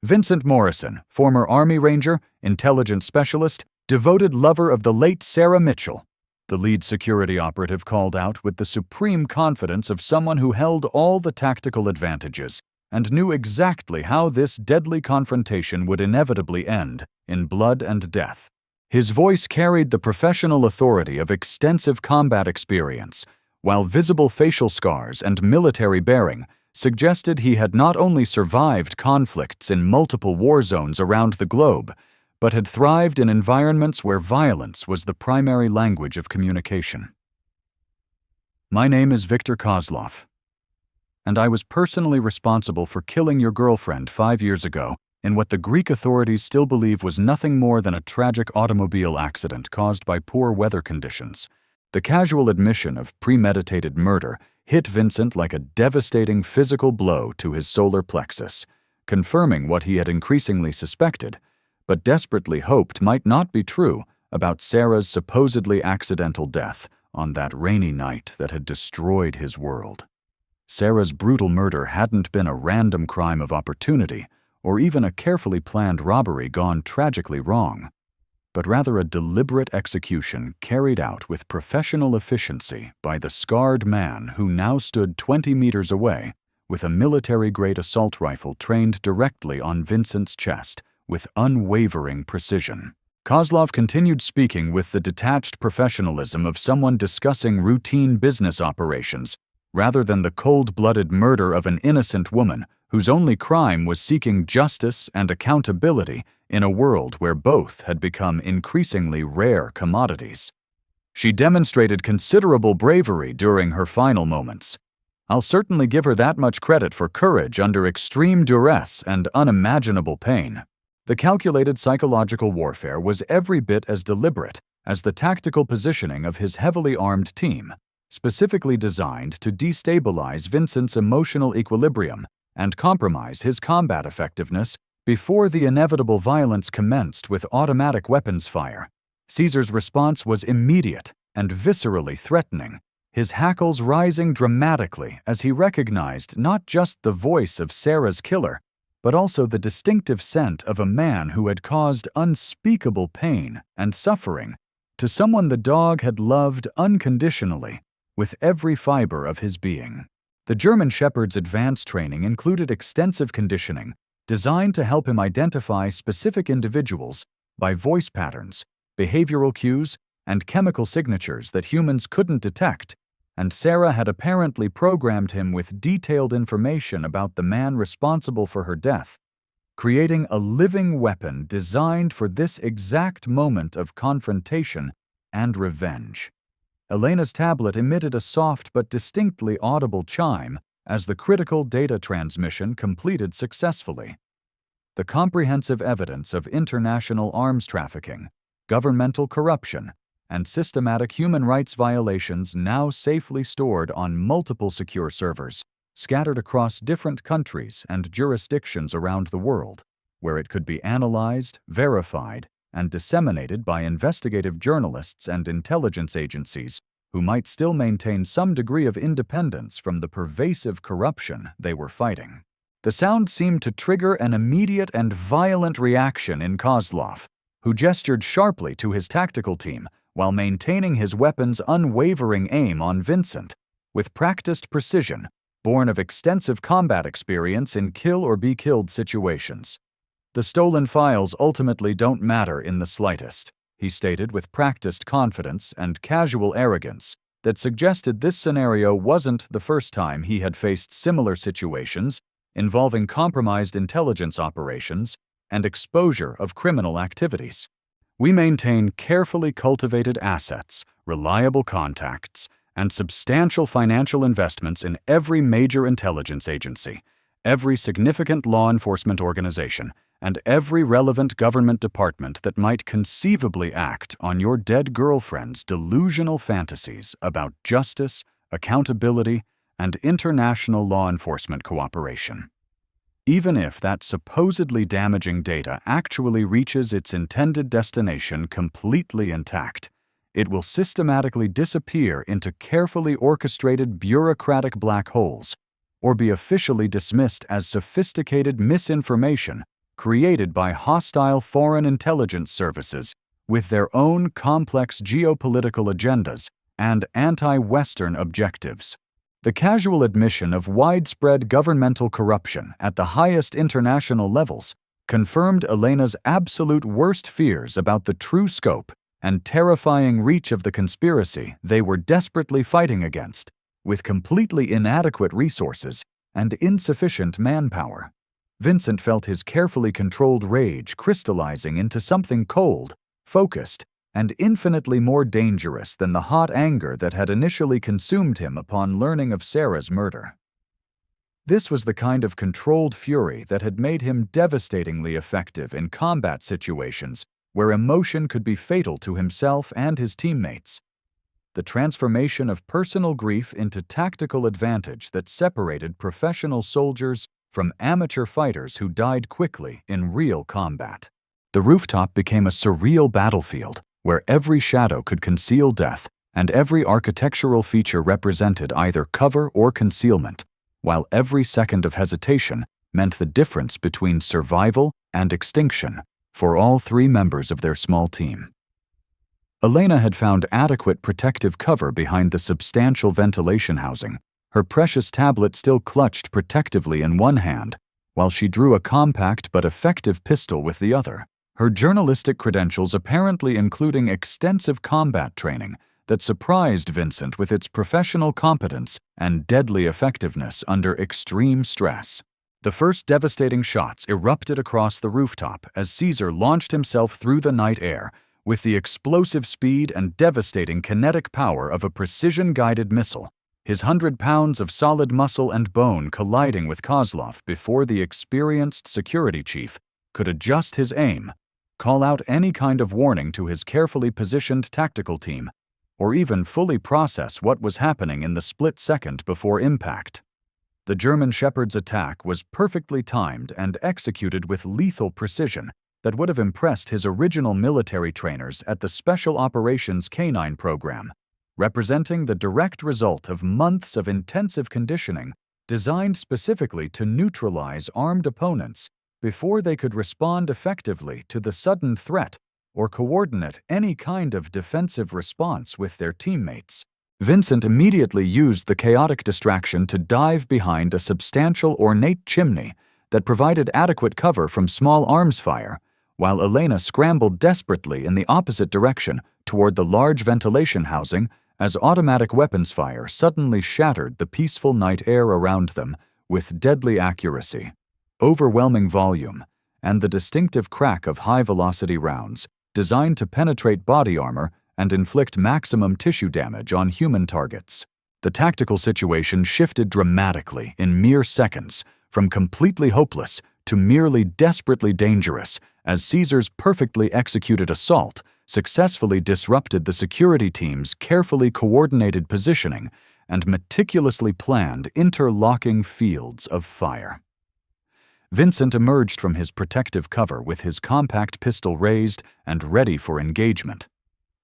Vincent Morrison, former Army Ranger, intelligence specialist, devoted lover of the late Sarah Mitchell, the lead security operative called out with the supreme confidence of someone who held all the tactical advantages and knew exactly how this deadly confrontation would inevitably end in blood and death. His voice carried the professional authority of extensive combat experience, while visible facial scars and military bearing suggested he had not only survived conflicts in multiple war zones around the globe, but had thrived in environments where violence was the primary language of communication. My name is Viktor Kozlov, and I was personally responsible for killing your girlfriend 5 years ago in what the Greek authorities still believe was nothing more than a tragic automobile accident caused by poor weather conditions. The casual admission of premeditated murder hit Vincent like a devastating physical blow to his solar plexus, confirming what he had increasingly suspected, but desperately hoped might not be true about Sarah's supposedly accidental death on that rainy night that had destroyed his world. Sarah's brutal murder hadn't been a random crime of opportunity or even a carefully planned robbery gone tragically wrong, but rather a deliberate execution carried out with professional efficiency by the scarred man who now stood 20 meters away with a military-grade assault rifle trained directly on Vincent's chest with unwavering precision. Kozlov continued speaking with the detached professionalism of someone discussing routine business operations rather than the cold-blooded murder of an innocent woman whose only crime was seeking justice and accountability in a world where both had become increasingly rare commodities. She demonstrated considerable bravery during her final moments. I'll certainly give her that much credit for courage under extreme duress and unimaginable pain. The calculated psychological warfare was every bit as deliberate as the tactical positioning of his heavily armed team, specifically designed to destabilize Vincent's emotional equilibrium and compromise his combat effectiveness before the inevitable violence commenced with automatic weapons fire. Caesar's response was immediate and viscerally threatening, his hackles rising dramatically as he recognized not just the voice of Sarah's killer, but also the distinctive scent of a man who had caused unspeakable pain and suffering to someone the dog had loved unconditionally with every fiber of his being. The German Shepherd's advanced training included extensive conditioning designed to help him identify specific individuals by voice patterns, behavioral cues, and chemical signatures that humans couldn't detect, and Sarah had apparently programmed him with detailed information about the man responsible for her death, creating a living weapon designed for this exact moment of confrontation and revenge. Elena's tablet emitted a soft but distinctly audible chime as the critical data transmission completed successfully. The comprehensive evidence of international arms trafficking, governmental corruption, and systematic human rights violations now safely stored on multiple secure servers, scattered across different countries and jurisdictions around the world, where it could be analyzed, verified, and disseminated by investigative journalists and intelligence agencies who might still maintain some degree of independence from the pervasive corruption they were fighting. The sound seemed to trigger an immediate and violent reaction in Kozlov, who gestured sharply to his tactical team while maintaining his weapon's unwavering aim on Vincent, with practiced precision, born of extensive combat experience in kill-or-be-killed situations. "The stolen files ultimately don't matter in the slightest," he stated with practiced confidence and casual arrogance that suggested this scenario wasn't the first time he had faced similar situations involving compromised intelligence operations and exposure of criminal activities. "We maintain carefully cultivated assets, reliable contacts, and substantial financial investments in every major intelligence agency, every significant law enforcement organization, and every relevant government department that might conceivably act on your dead girlfriend's delusional fantasies about justice, accountability, and international law enforcement cooperation. Even if that supposedly damaging data actually reaches its intended destination completely intact, it will systematically disappear into carefully orchestrated bureaucratic black holes, or be officially dismissed as sophisticated misinformation created by hostile foreign intelligence services with their own complex geopolitical agendas and anti-Western objectives." The casual admission of widespread governmental corruption at the highest international levels confirmed Elena's absolute worst fears about the true scope and terrifying reach of the conspiracy they were desperately fighting against, with completely inadequate resources and insufficient manpower. Vincent felt his carefully controlled rage crystallizing into something cold, focused, and infinitely more dangerous than the hot anger that had initially consumed him upon learning of Sarah's murder. This was the kind of controlled fury that had made him devastatingly effective in combat situations where emotion could be fatal to himself and his teammates. The transformation of personal grief into tactical advantage that separated professional soldiers from amateur fighters who died quickly in real combat. The rooftop became a surreal battlefield where every shadow could conceal death and every architectural feature represented either cover or concealment, while every second of hesitation meant the difference between survival and extinction for all three members of their small team. Elena had found adequate protective cover behind the substantial ventilation housing, her precious tablet still clutched protectively in one hand, while she drew a compact but effective pistol with the other, her journalistic credentials apparently including extensive combat training that surprised Vincent with its professional competence and deadly effectiveness under extreme stress. The first devastating shots erupted across the rooftop as Caesar launched himself through the night air with the explosive speed and devastating kinetic power of a precision-guided missile, his 100 pounds of solid muscle and bone colliding with Kozlov before the experienced security chief could adjust his aim, call out any kind of warning to his carefully positioned tactical team, or even fully process what was happening in the split second before impact. The German Shepherd's attack was perfectly timed and executed with lethal precision that would have impressed his original military trainers at the Special Operations Canine program, representing the direct result of months of intensive conditioning designed specifically to neutralize armed opponents before they could respond effectively to the sudden threat or coordinate any kind of defensive response with their teammates. Vincent immediately used the chaotic distraction to dive behind a substantial ornate chimney that provided adequate cover from small arms fire, while Elena scrambled desperately in the opposite direction toward the large ventilation housing as automatic weapons fire suddenly shattered the peaceful night air around them with deadly accuracy, overwhelming volume, and the distinctive crack of high-velocity rounds designed to penetrate body armor and inflict maximum tissue damage on human targets. The tactical situation shifted dramatically in mere seconds, from completely hopeless to merely desperately dangerous, as Caesar's perfectly executed assault successfully disrupted the security team's carefully coordinated positioning and meticulously planned interlocking fields of fire. Vincent emerged from his protective cover with his compact pistol raised and ready for engagement,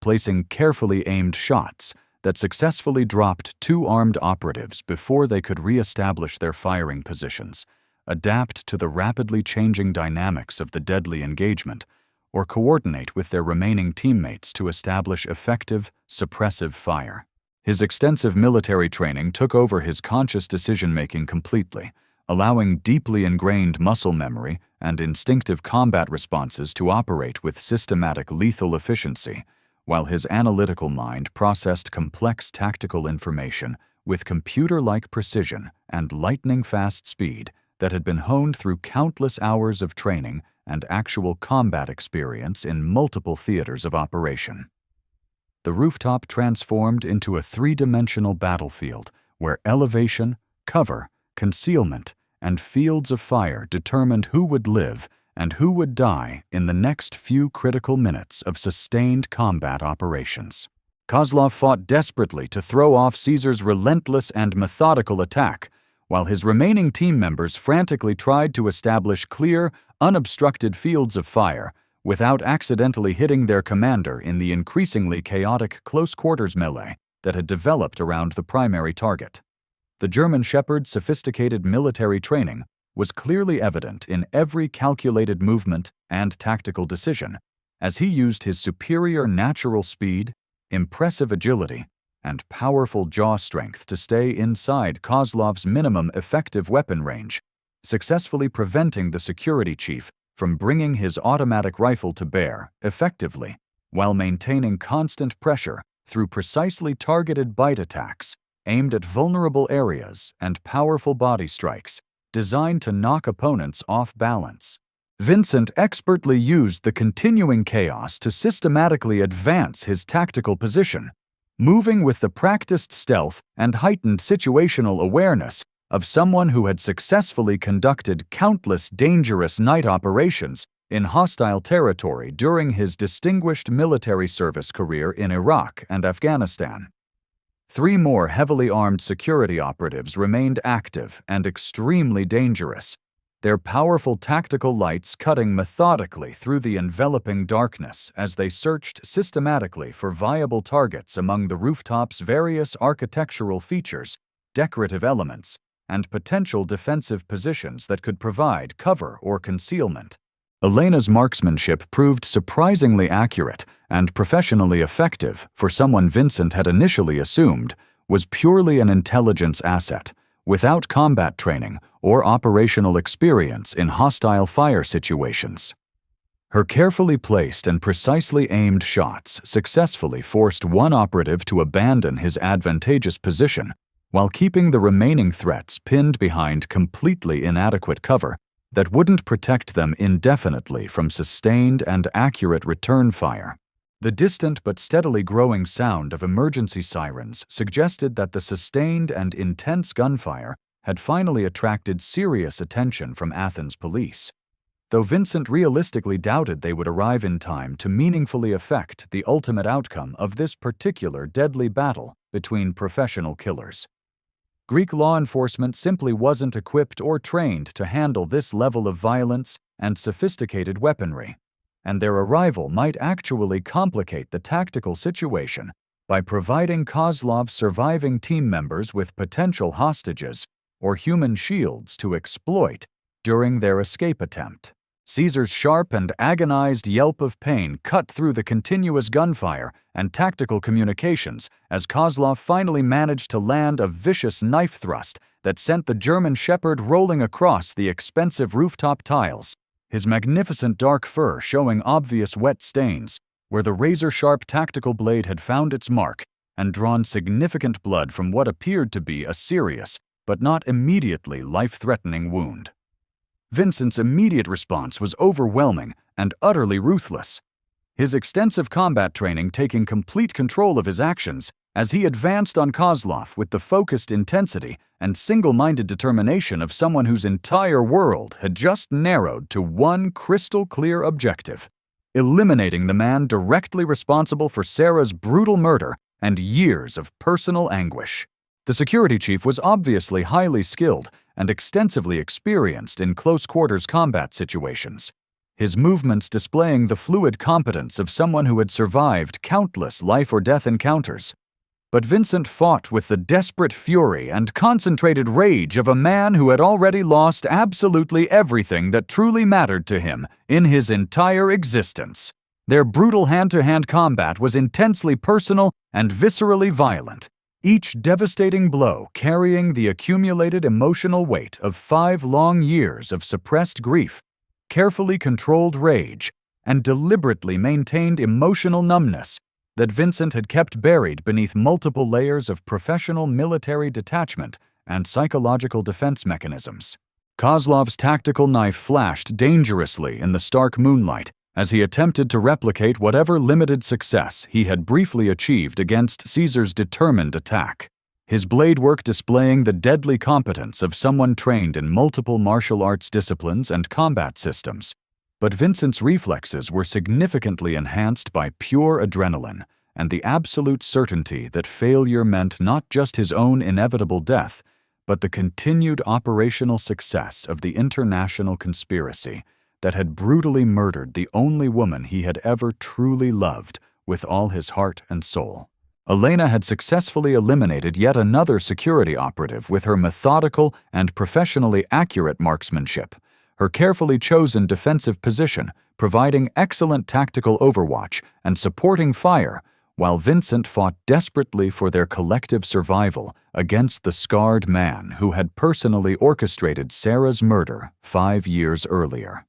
placing carefully aimed shots that successfully dropped two armed operatives before they could re-establish their firing positions, adapt to the rapidly changing dynamics of the deadly engagement, or coordinate with their remaining teammates to establish effective, suppressive fire. His extensive military training took over his conscious decision-making completely, allowing deeply ingrained muscle memory and instinctive combat responses to operate with systematic lethal efficiency, while his analytical mind processed complex tactical information with computer-like precision and lightning-fast speed that had been honed through countless hours of training and actual combat experience in multiple theaters of operation. The rooftop transformed into a three-dimensional battlefield where elevation, cover, concealment, and fields of fire determined who would live and who would die in the next few critical minutes of sustained combat operations. Kozlov fought desperately to throw off Caesar's relentless and methodical attack, while his remaining team members frantically tried to establish clear, unobstructed fields of fire without accidentally hitting their commander in the increasingly chaotic close-quarters melee that had developed around the primary target. The German Shepherd's sophisticated military training was clearly evident in every calculated movement and tactical decision, as he used his superior natural speed, impressive agility, and powerful jaw strength to stay inside Kozlov's minimum effective weapon range, successfully preventing the security chief from bringing his automatic rifle to bear effectively, while maintaining constant pressure through precisely targeted bite attacks aimed at vulnerable areas and powerful body strikes, designed to knock opponents off balance. Vincent expertly used the continuing chaos to systematically advance his tactical position, moving with the practiced stealth and heightened situational awareness of someone who had successfully conducted countless dangerous night operations in hostile territory during his distinguished military service career in Iraq and Afghanistan. 3 more heavily armed security operatives remained active and extremely dangerous, their powerful tactical lights cutting methodically through the enveloping darkness as they searched systematically for viable targets among the rooftop's various architectural features, decorative elements, and potential defensive positions that could provide cover or concealment. Elena's marksmanship proved surprisingly accurate and professionally effective for someone Vincent had initially assumed was purely an intelligence asset, without combat training or operational experience in hostile fire situations. Her carefully placed and precisely aimed shots successfully forced one operative to abandon his advantageous position, while keeping the remaining threats pinned behind completely inadequate cover that wouldn't protect them indefinitely from sustained and accurate return fire. The distant but steadily growing sound of emergency sirens suggested that the sustained and intense gunfire had finally attracted serious attention from Athens police, though Vincent realistically doubted they would arrive in time to meaningfully affect the ultimate outcome of this particular deadly battle between professional killers. Greek law enforcement simply wasn't equipped or trained to handle this level of violence and sophisticated weaponry, and their arrival might actually complicate the tactical situation by providing Kozlov's surviving team members with potential hostages or human shields to exploit during their escape attempt. Caesar's sharp and agonized yelp of pain cut through the continuous gunfire and tactical communications as Kozlov finally managed to land a vicious knife thrust that sent the German shepherd rolling across the expensive rooftop tiles, his magnificent dark fur showing obvious wet stains where the razor-sharp tactical blade had found its mark and drawn significant blood from what appeared to be a serious but not immediately life-threatening wound. Vincent's immediate response was overwhelming and utterly ruthless, his extensive combat training taking complete control of his actions as he advanced on Kozlov with the focused intensity and single-minded determination of someone whose entire world had just narrowed to one crystal-clear objective: eliminating the man directly responsible for Sarah's brutal murder and years of personal anguish. The security chief was obviously highly skilled and extensively experienced in close-quarters combat situations, his movements displaying the fluid competence of someone who had survived countless life-or-death encounters. But Vincent fought with the desperate fury and concentrated rage of a man who had already lost absolutely everything that truly mattered to him in his entire existence. Their brutal hand-to-hand combat was intensely personal and viscerally violent, each devastating blow carrying the accumulated emotional weight of 5 long years of suppressed grief, carefully controlled rage, and deliberately maintained emotional numbness that Vincent had kept buried beneath multiple layers of professional military detachment and psychological defense mechanisms. Kozlov's tactical knife flashed dangerously in the stark moonlight as he attempted to replicate whatever limited success he had briefly achieved against Caesar's determined attack, his blade work displaying the deadly competence of someone trained in multiple martial arts disciplines and combat systems. But Vincent's reflexes were significantly enhanced by pure adrenaline and the absolute certainty that failure meant not just his own inevitable death, but the continued operational success of the international conspiracy that had brutally murdered the only woman he had ever truly loved with all his heart and soul. Elena had successfully eliminated yet another security operative with her methodical and professionally accurate marksmanship, her carefully chosen defensive position providing excellent tactical overwatch and supporting fire, while Vincent fought desperately for their collective survival against the scarred man who had personally orchestrated Sarah's murder 5 years earlier.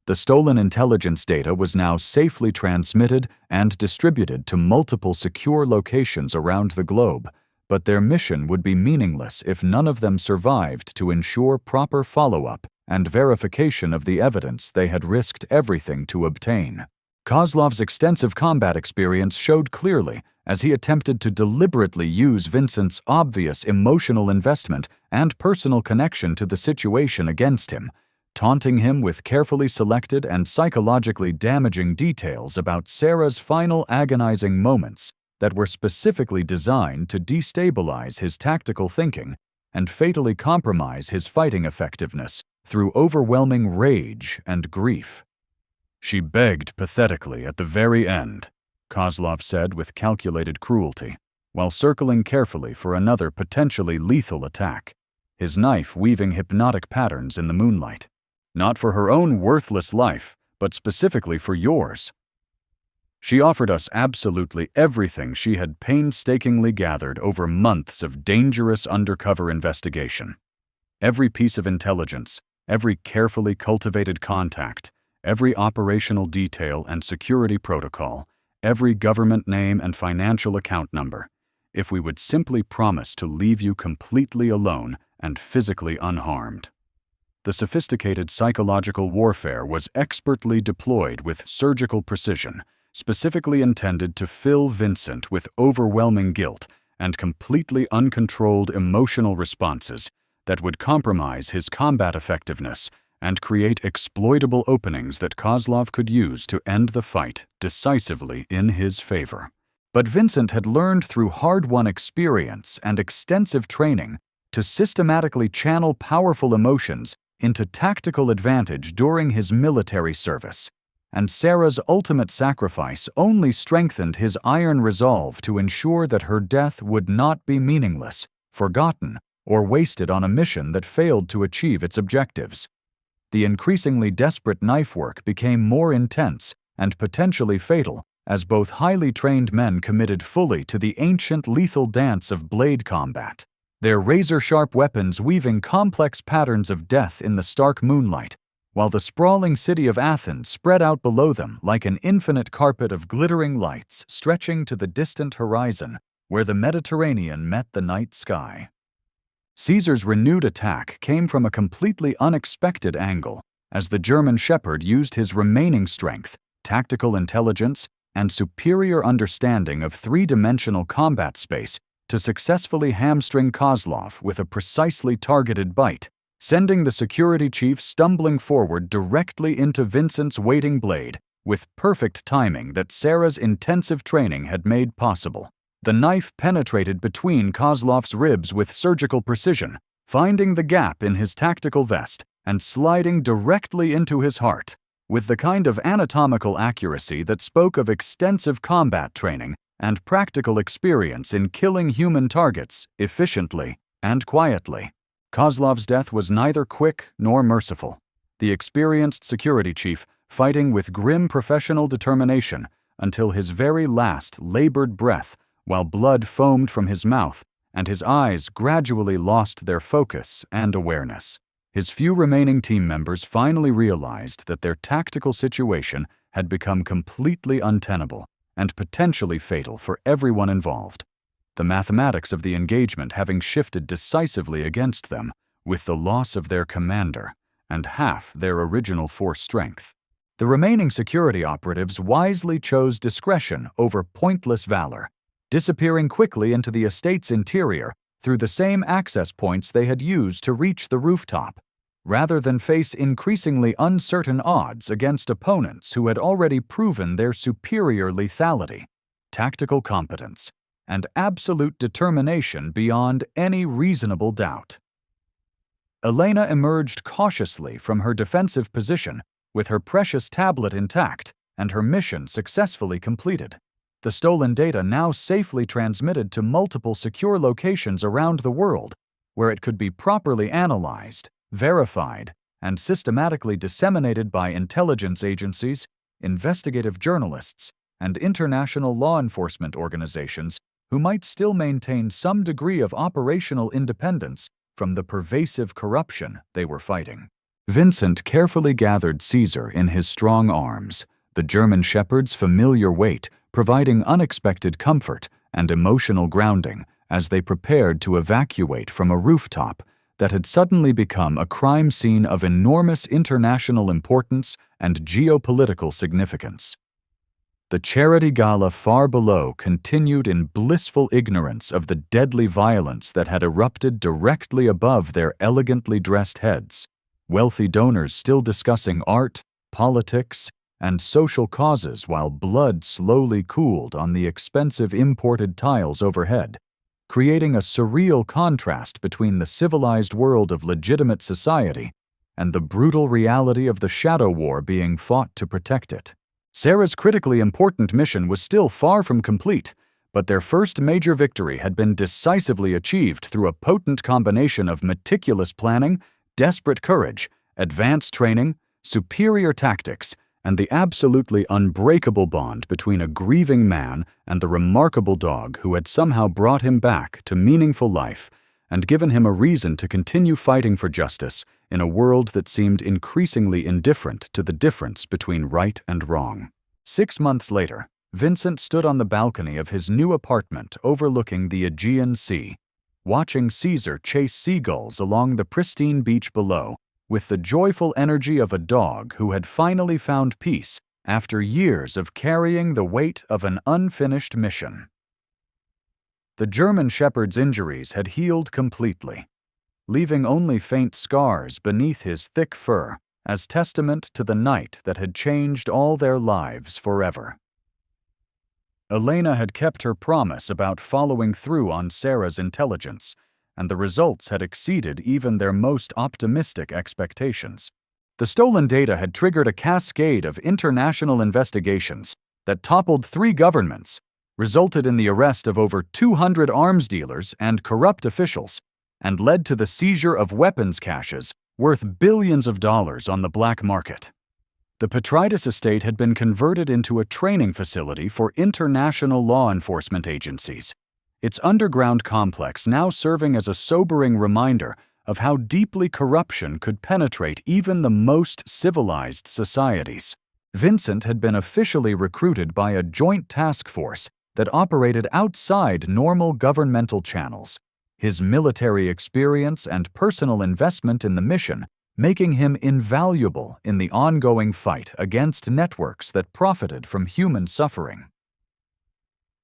The stolen intelligence data was now safely transmitted and distributed to multiple secure locations around the globe, but their mission would be meaningless if none of them survived to ensure proper follow-up and verification of the evidence they had risked everything to obtain. Kozlov's extensive combat experience showed clearly as he attempted to deliberately use Vincent's obvious emotional investment and personal connection to the situation against him, taunting him with carefully selected and psychologically damaging details about Sarah's final agonizing moments that were specifically designed to destabilize his tactical thinking and fatally compromise his fighting effectiveness through overwhelming rage and grief. "She begged pathetically at the very end," Kozlov said with calculated cruelty, while circling carefully for another potentially lethal attack, his knife weaving hypnotic patterns in the moonlight. "Not for her own worthless life, but specifically for yours. She offered us absolutely everything she had painstakingly gathered over months of dangerous undercover investigation. Every piece of intelligence, every carefully cultivated contact, every operational detail and security protocol, every government name and financial account number, if we would simply promise to leave you completely alone and physically unharmed." The sophisticated psychological warfare was expertly deployed with surgical precision, specifically intended to fill Vincent with overwhelming guilt and completely uncontrolled emotional responses that would compromise his combat effectiveness and create exploitable openings that Kozlov could use to end the fight decisively in his favor. But Vincent had learned through hard-won experience and extensive training to systematically channel powerful emotions into tactical advantage during his military service, and Sarah's ultimate sacrifice only strengthened his iron resolve to ensure that her death would not be meaningless, forgotten, or wasted on a mission that failed to achieve its objectives. The increasingly desperate knife work became more intense and potentially fatal as both highly trained men committed fully to the ancient lethal dance of blade combat, their razor-sharp weapons weaving complex patterns of death in the stark moonlight, while the sprawling city of Athens spread out below them like an infinite carpet of glittering lights stretching to the distant horizon where the Mediterranean met the night sky. Caesar's renewed attack came from a completely unexpected angle, as the German shepherd used his remaining strength, tactical intelligence, and superior understanding of three-dimensional combat space to successfully hamstring Kozlov with a precisely targeted bite, sending the security chief stumbling forward directly into Vincent's waiting blade, with perfect timing that Sarah's intensive training had made possible. The knife penetrated between Kozlov's ribs with surgical precision, finding the gap in his tactical vest and sliding directly into his heart, with the kind of anatomical accuracy that spoke of extensive combat training and practical experience in killing human targets efficiently and quietly. Kozlov's death was neither quick nor merciful, the experienced security chief fighting with grim professional determination until his very last labored breath, while blood foamed from his mouth and his eyes gradually lost their focus and awareness. His few remaining team members finally realized that their tactical situation had become completely untenable and potentially fatal for everyone involved, the mathematics of the engagement having shifted decisively against them with the loss of their commander and half their original force strength. The remaining security operatives wisely chose discretion over pointless valor, disappearing quickly into the estate's interior through the same access points they had used to reach the rooftop, rather than face increasingly uncertain odds against opponents who had already proven their superior lethality, tactical competence, and absolute determination beyond any reasonable doubt. Elena emerged cautiously from her defensive position with her precious tablet intact and her mission successfully completed. The stolen data now safely transmitted to multiple secure locations around the world, where it could be properly analyzed, verified, and systematically disseminated by intelligence agencies, investigative journalists, and international law enforcement organizations who might still maintain some degree of operational independence from the pervasive corruption they were fighting. Vincent carefully gathered Caesar in his strong arms, the German shepherd's familiar weight providing unexpected comfort and emotional grounding as they prepared to evacuate from a rooftop that had suddenly become a crime scene of enormous international importance and geopolitical significance. The charity gala far below continued in blissful ignorance of the deadly violence that had erupted directly above their elegantly dressed heads, wealthy donors still discussing art, politics, and social causes while blood slowly cooled on the expensive imported tiles overhead, creating a surreal contrast between the civilized world of legitimate society and the brutal reality of the shadow war being fought to protect it. Sarah's critically important mission was still far from complete, but their first major victory had been decisively achieved through a potent combination of meticulous planning, desperate courage, advanced training, superior tactics, and the absolutely unbreakable bond between a grieving man and the remarkable dog who had somehow brought him back to meaningful life and given him a reason to continue fighting for justice in a world that seemed increasingly indifferent to the difference between right and wrong. 6 months later, Vincent stood on the balcony of his new apartment overlooking the Aegean Sea, watching Caesar chase seagulls along the pristine beach below with the joyful energy of a dog who had finally found peace after years of carrying the weight of an unfinished mission. The German shepherd's injuries had healed completely, leaving only faint scars beneath his thick fur as testament to the night that had changed all their lives forever. Elena had kept her promise about following through on Sarah's intelligence, and the results had exceeded even their most optimistic expectations. The stolen data had triggered a cascade of international investigations that toppled 3 governments, resulted in the arrest of over 200 arms dealers and corrupt officials, and led to the seizure of weapons caches worth billions of dollars on the black market. The Petrides estate had been converted into a training facility for international law enforcement agencies, its underground complex now serving as a sobering reminder of how deeply corruption could penetrate even the most civilized societies. Vincent had been officially recruited by a joint task force that operated outside normal governmental channels, his military experience and personal investment in the mission making him invaluable in the ongoing fight against networks that profited from human suffering.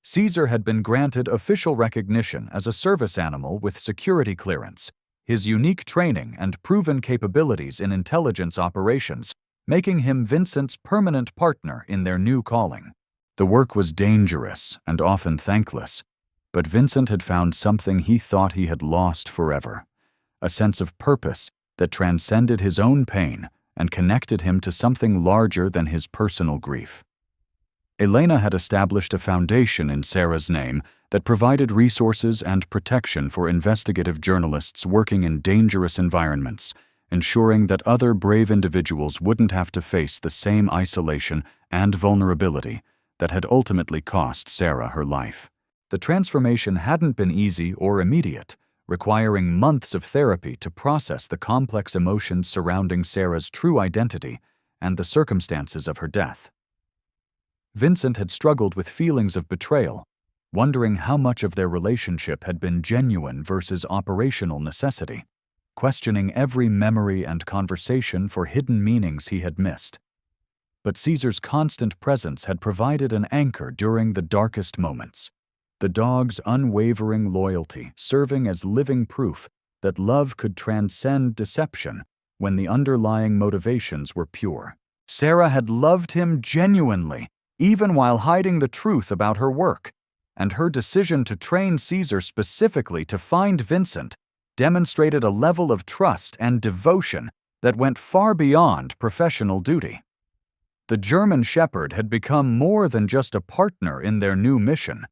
Caesar had been granted official recognition as a service animal with security clearance, his unique training and proven capabilities in intelligence operations making him Vincent's permanent partner in their new calling. The work was dangerous and often thankless, but Vincent had found something he thought he had lost forever, a sense of purpose that transcended his own pain and connected him to something larger than his personal grief. Elena had established a foundation in Sarah's name that provided resources and protection for investigative journalists working in dangerous environments, ensuring that other brave individuals wouldn't have to face the same isolation and vulnerability that had ultimately cost Sarah her life. The transformation hadn't been easy or immediate, requiring months of therapy to process the complex emotions surrounding Sarah's true identity and the circumstances of her death. Vincent had struggled with feelings of betrayal, wondering how much of their relationship had been genuine versus operational necessity, questioning every memory and conversation for hidden meanings he had missed. But Caesar's constant presence had provided an anchor during the darkest moments, the dog's unwavering loyalty serving as living proof that love could transcend deception when the underlying motivations were pure. Sarah had loved him genuinely, even while hiding the truth about her work, and her decision to train Caesar specifically to find Vincent demonstrated a level of trust and devotion that went far beyond professional duty. The German shepherd had become more than just a partner in their new mission.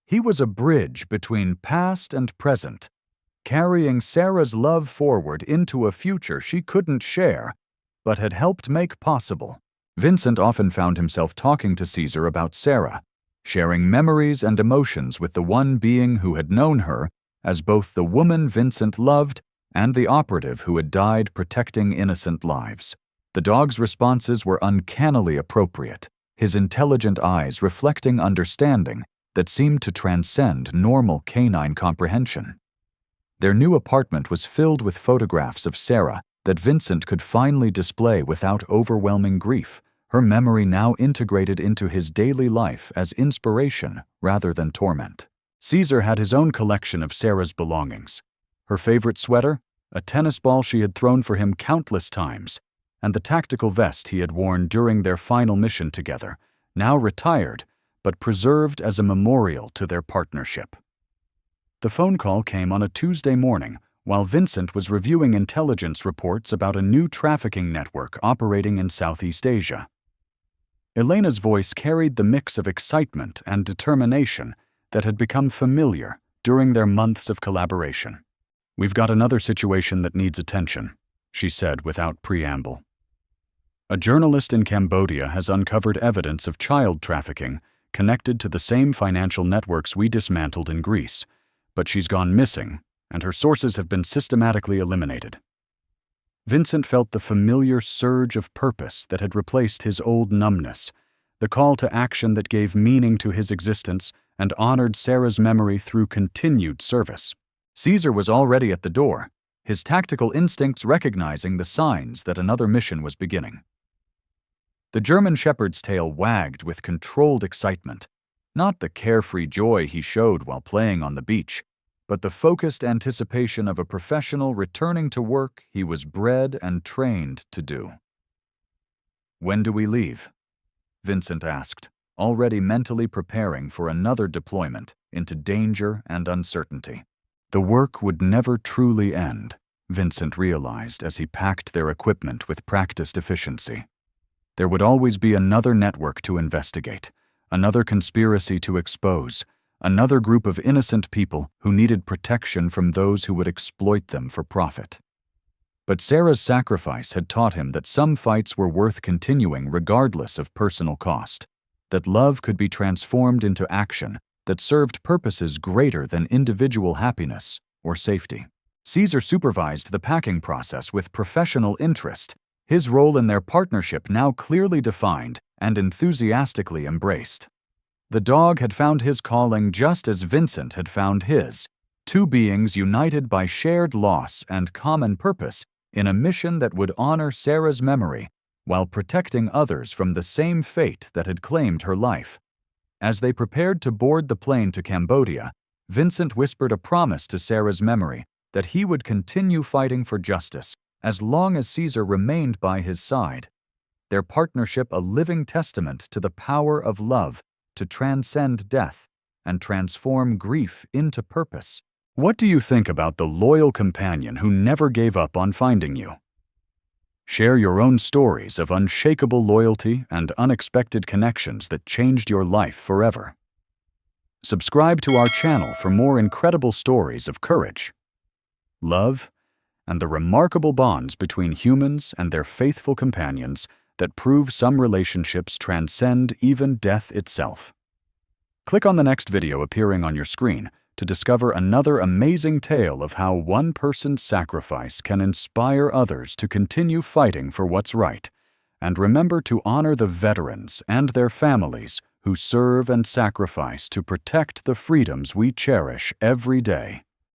He was a bridge between past and present, carrying Sarah's love forward into a future she couldn't share, but had helped make possible. Vincent often found himself talking to Caesar about Sarah, sharing memories and emotions with the one being who had known her as both the woman Vincent loved and the operative who had died protecting innocent lives. The dog's responses were uncannily appropriate, his intelligent eyes reflecting understanding that seemed to transcend normal canine comprehension. Their new apartment was filled with photographs of Sarah that Vincent could finally display without overwhelming grief, her memory now integrated into his daily life as inspiration rather than torment. Caesar had his own collection of Sarah's belongings: her favorite sweater, a tennis ball she had thrown for him countless times, and the tactical vest he had worn during their final mission together, now retired but preserved as a memorial to their partnership. The phone call came on a Tuesday morning while Vincent was reviewing intelligence reports about a new trafficking network operating in Southeast Asia. Elena's voice carried the mix of excitement and determination that had become familiar during their months of collaboration. "We've got another situation that needs attention," she said without preamble. "A journalist in Cambodia has uncovered evidence of child trafficking connected to the same financial networks we dismantled in Greece, but she's gone missing, and her sources have been systematically eliminated." Vincent felt the familiar surge of purpose that had replaced his old numbness, the call to action that gave meaning to his existence and honored Sarah's memory through continued service. Caesar was already at the door, his tactical instincts recognizing the signs that another mission was beginning. The German shepherd's tail wagged with controlled excitement, not the carefree joy he showed while playing on the beach, but the focused anticipation of a professional returning to work he was bred and trained to do. "When do we leave?" Vincent asked, already mentally preparing for another deployment into danger and uncertainty. The work would never truly end, Vincent realized as he packed their equipment with practiced efficiency. There would always be another network to investigate, another conspiracy to expose, another group of innocent people who needed protection from those who would exploit them for profit. But Sarah's sacrifice had taught him that some fights were worth continuing regardless of personal cost, that love could be transformed into action that served purposes greater than individual happiness or safety. Caesar supervised the packing process with professional interest, his role in their partnership now clearly defined and enthusiastically embraced. The dog had found his calling just as Vincent had found his, two beings united by shared loss and common purpose in a mission that would honor Sarah's memory while protecting others from the same fate that had claimed her life. As they prepared to board the plane to Cambodia, Vincent whispered a promise to Sarah's memory that he would continue fighting for justice as long as Caesar remained by his side. Their partnership a living testament to the power of love to transcend death and transform grief into purpose. What do you think about the loyal companion who never gave up on finding you? Share your own stories of unshakable loyalty and unexpected connections that changed your life forever. Subscribe to our channel for more incredible stories of courage, love, and the remarkable bonds between humans and their faithful companions that prove some relationships transcend even death itself. Click on the next video appearing on your screen to discover another amazing tale of how one person's sacrifice can inspire others to continue fighting for what's right. And remember to honor the veterans and their families who serve and sacrifice to protect the freedoms we cherish every day.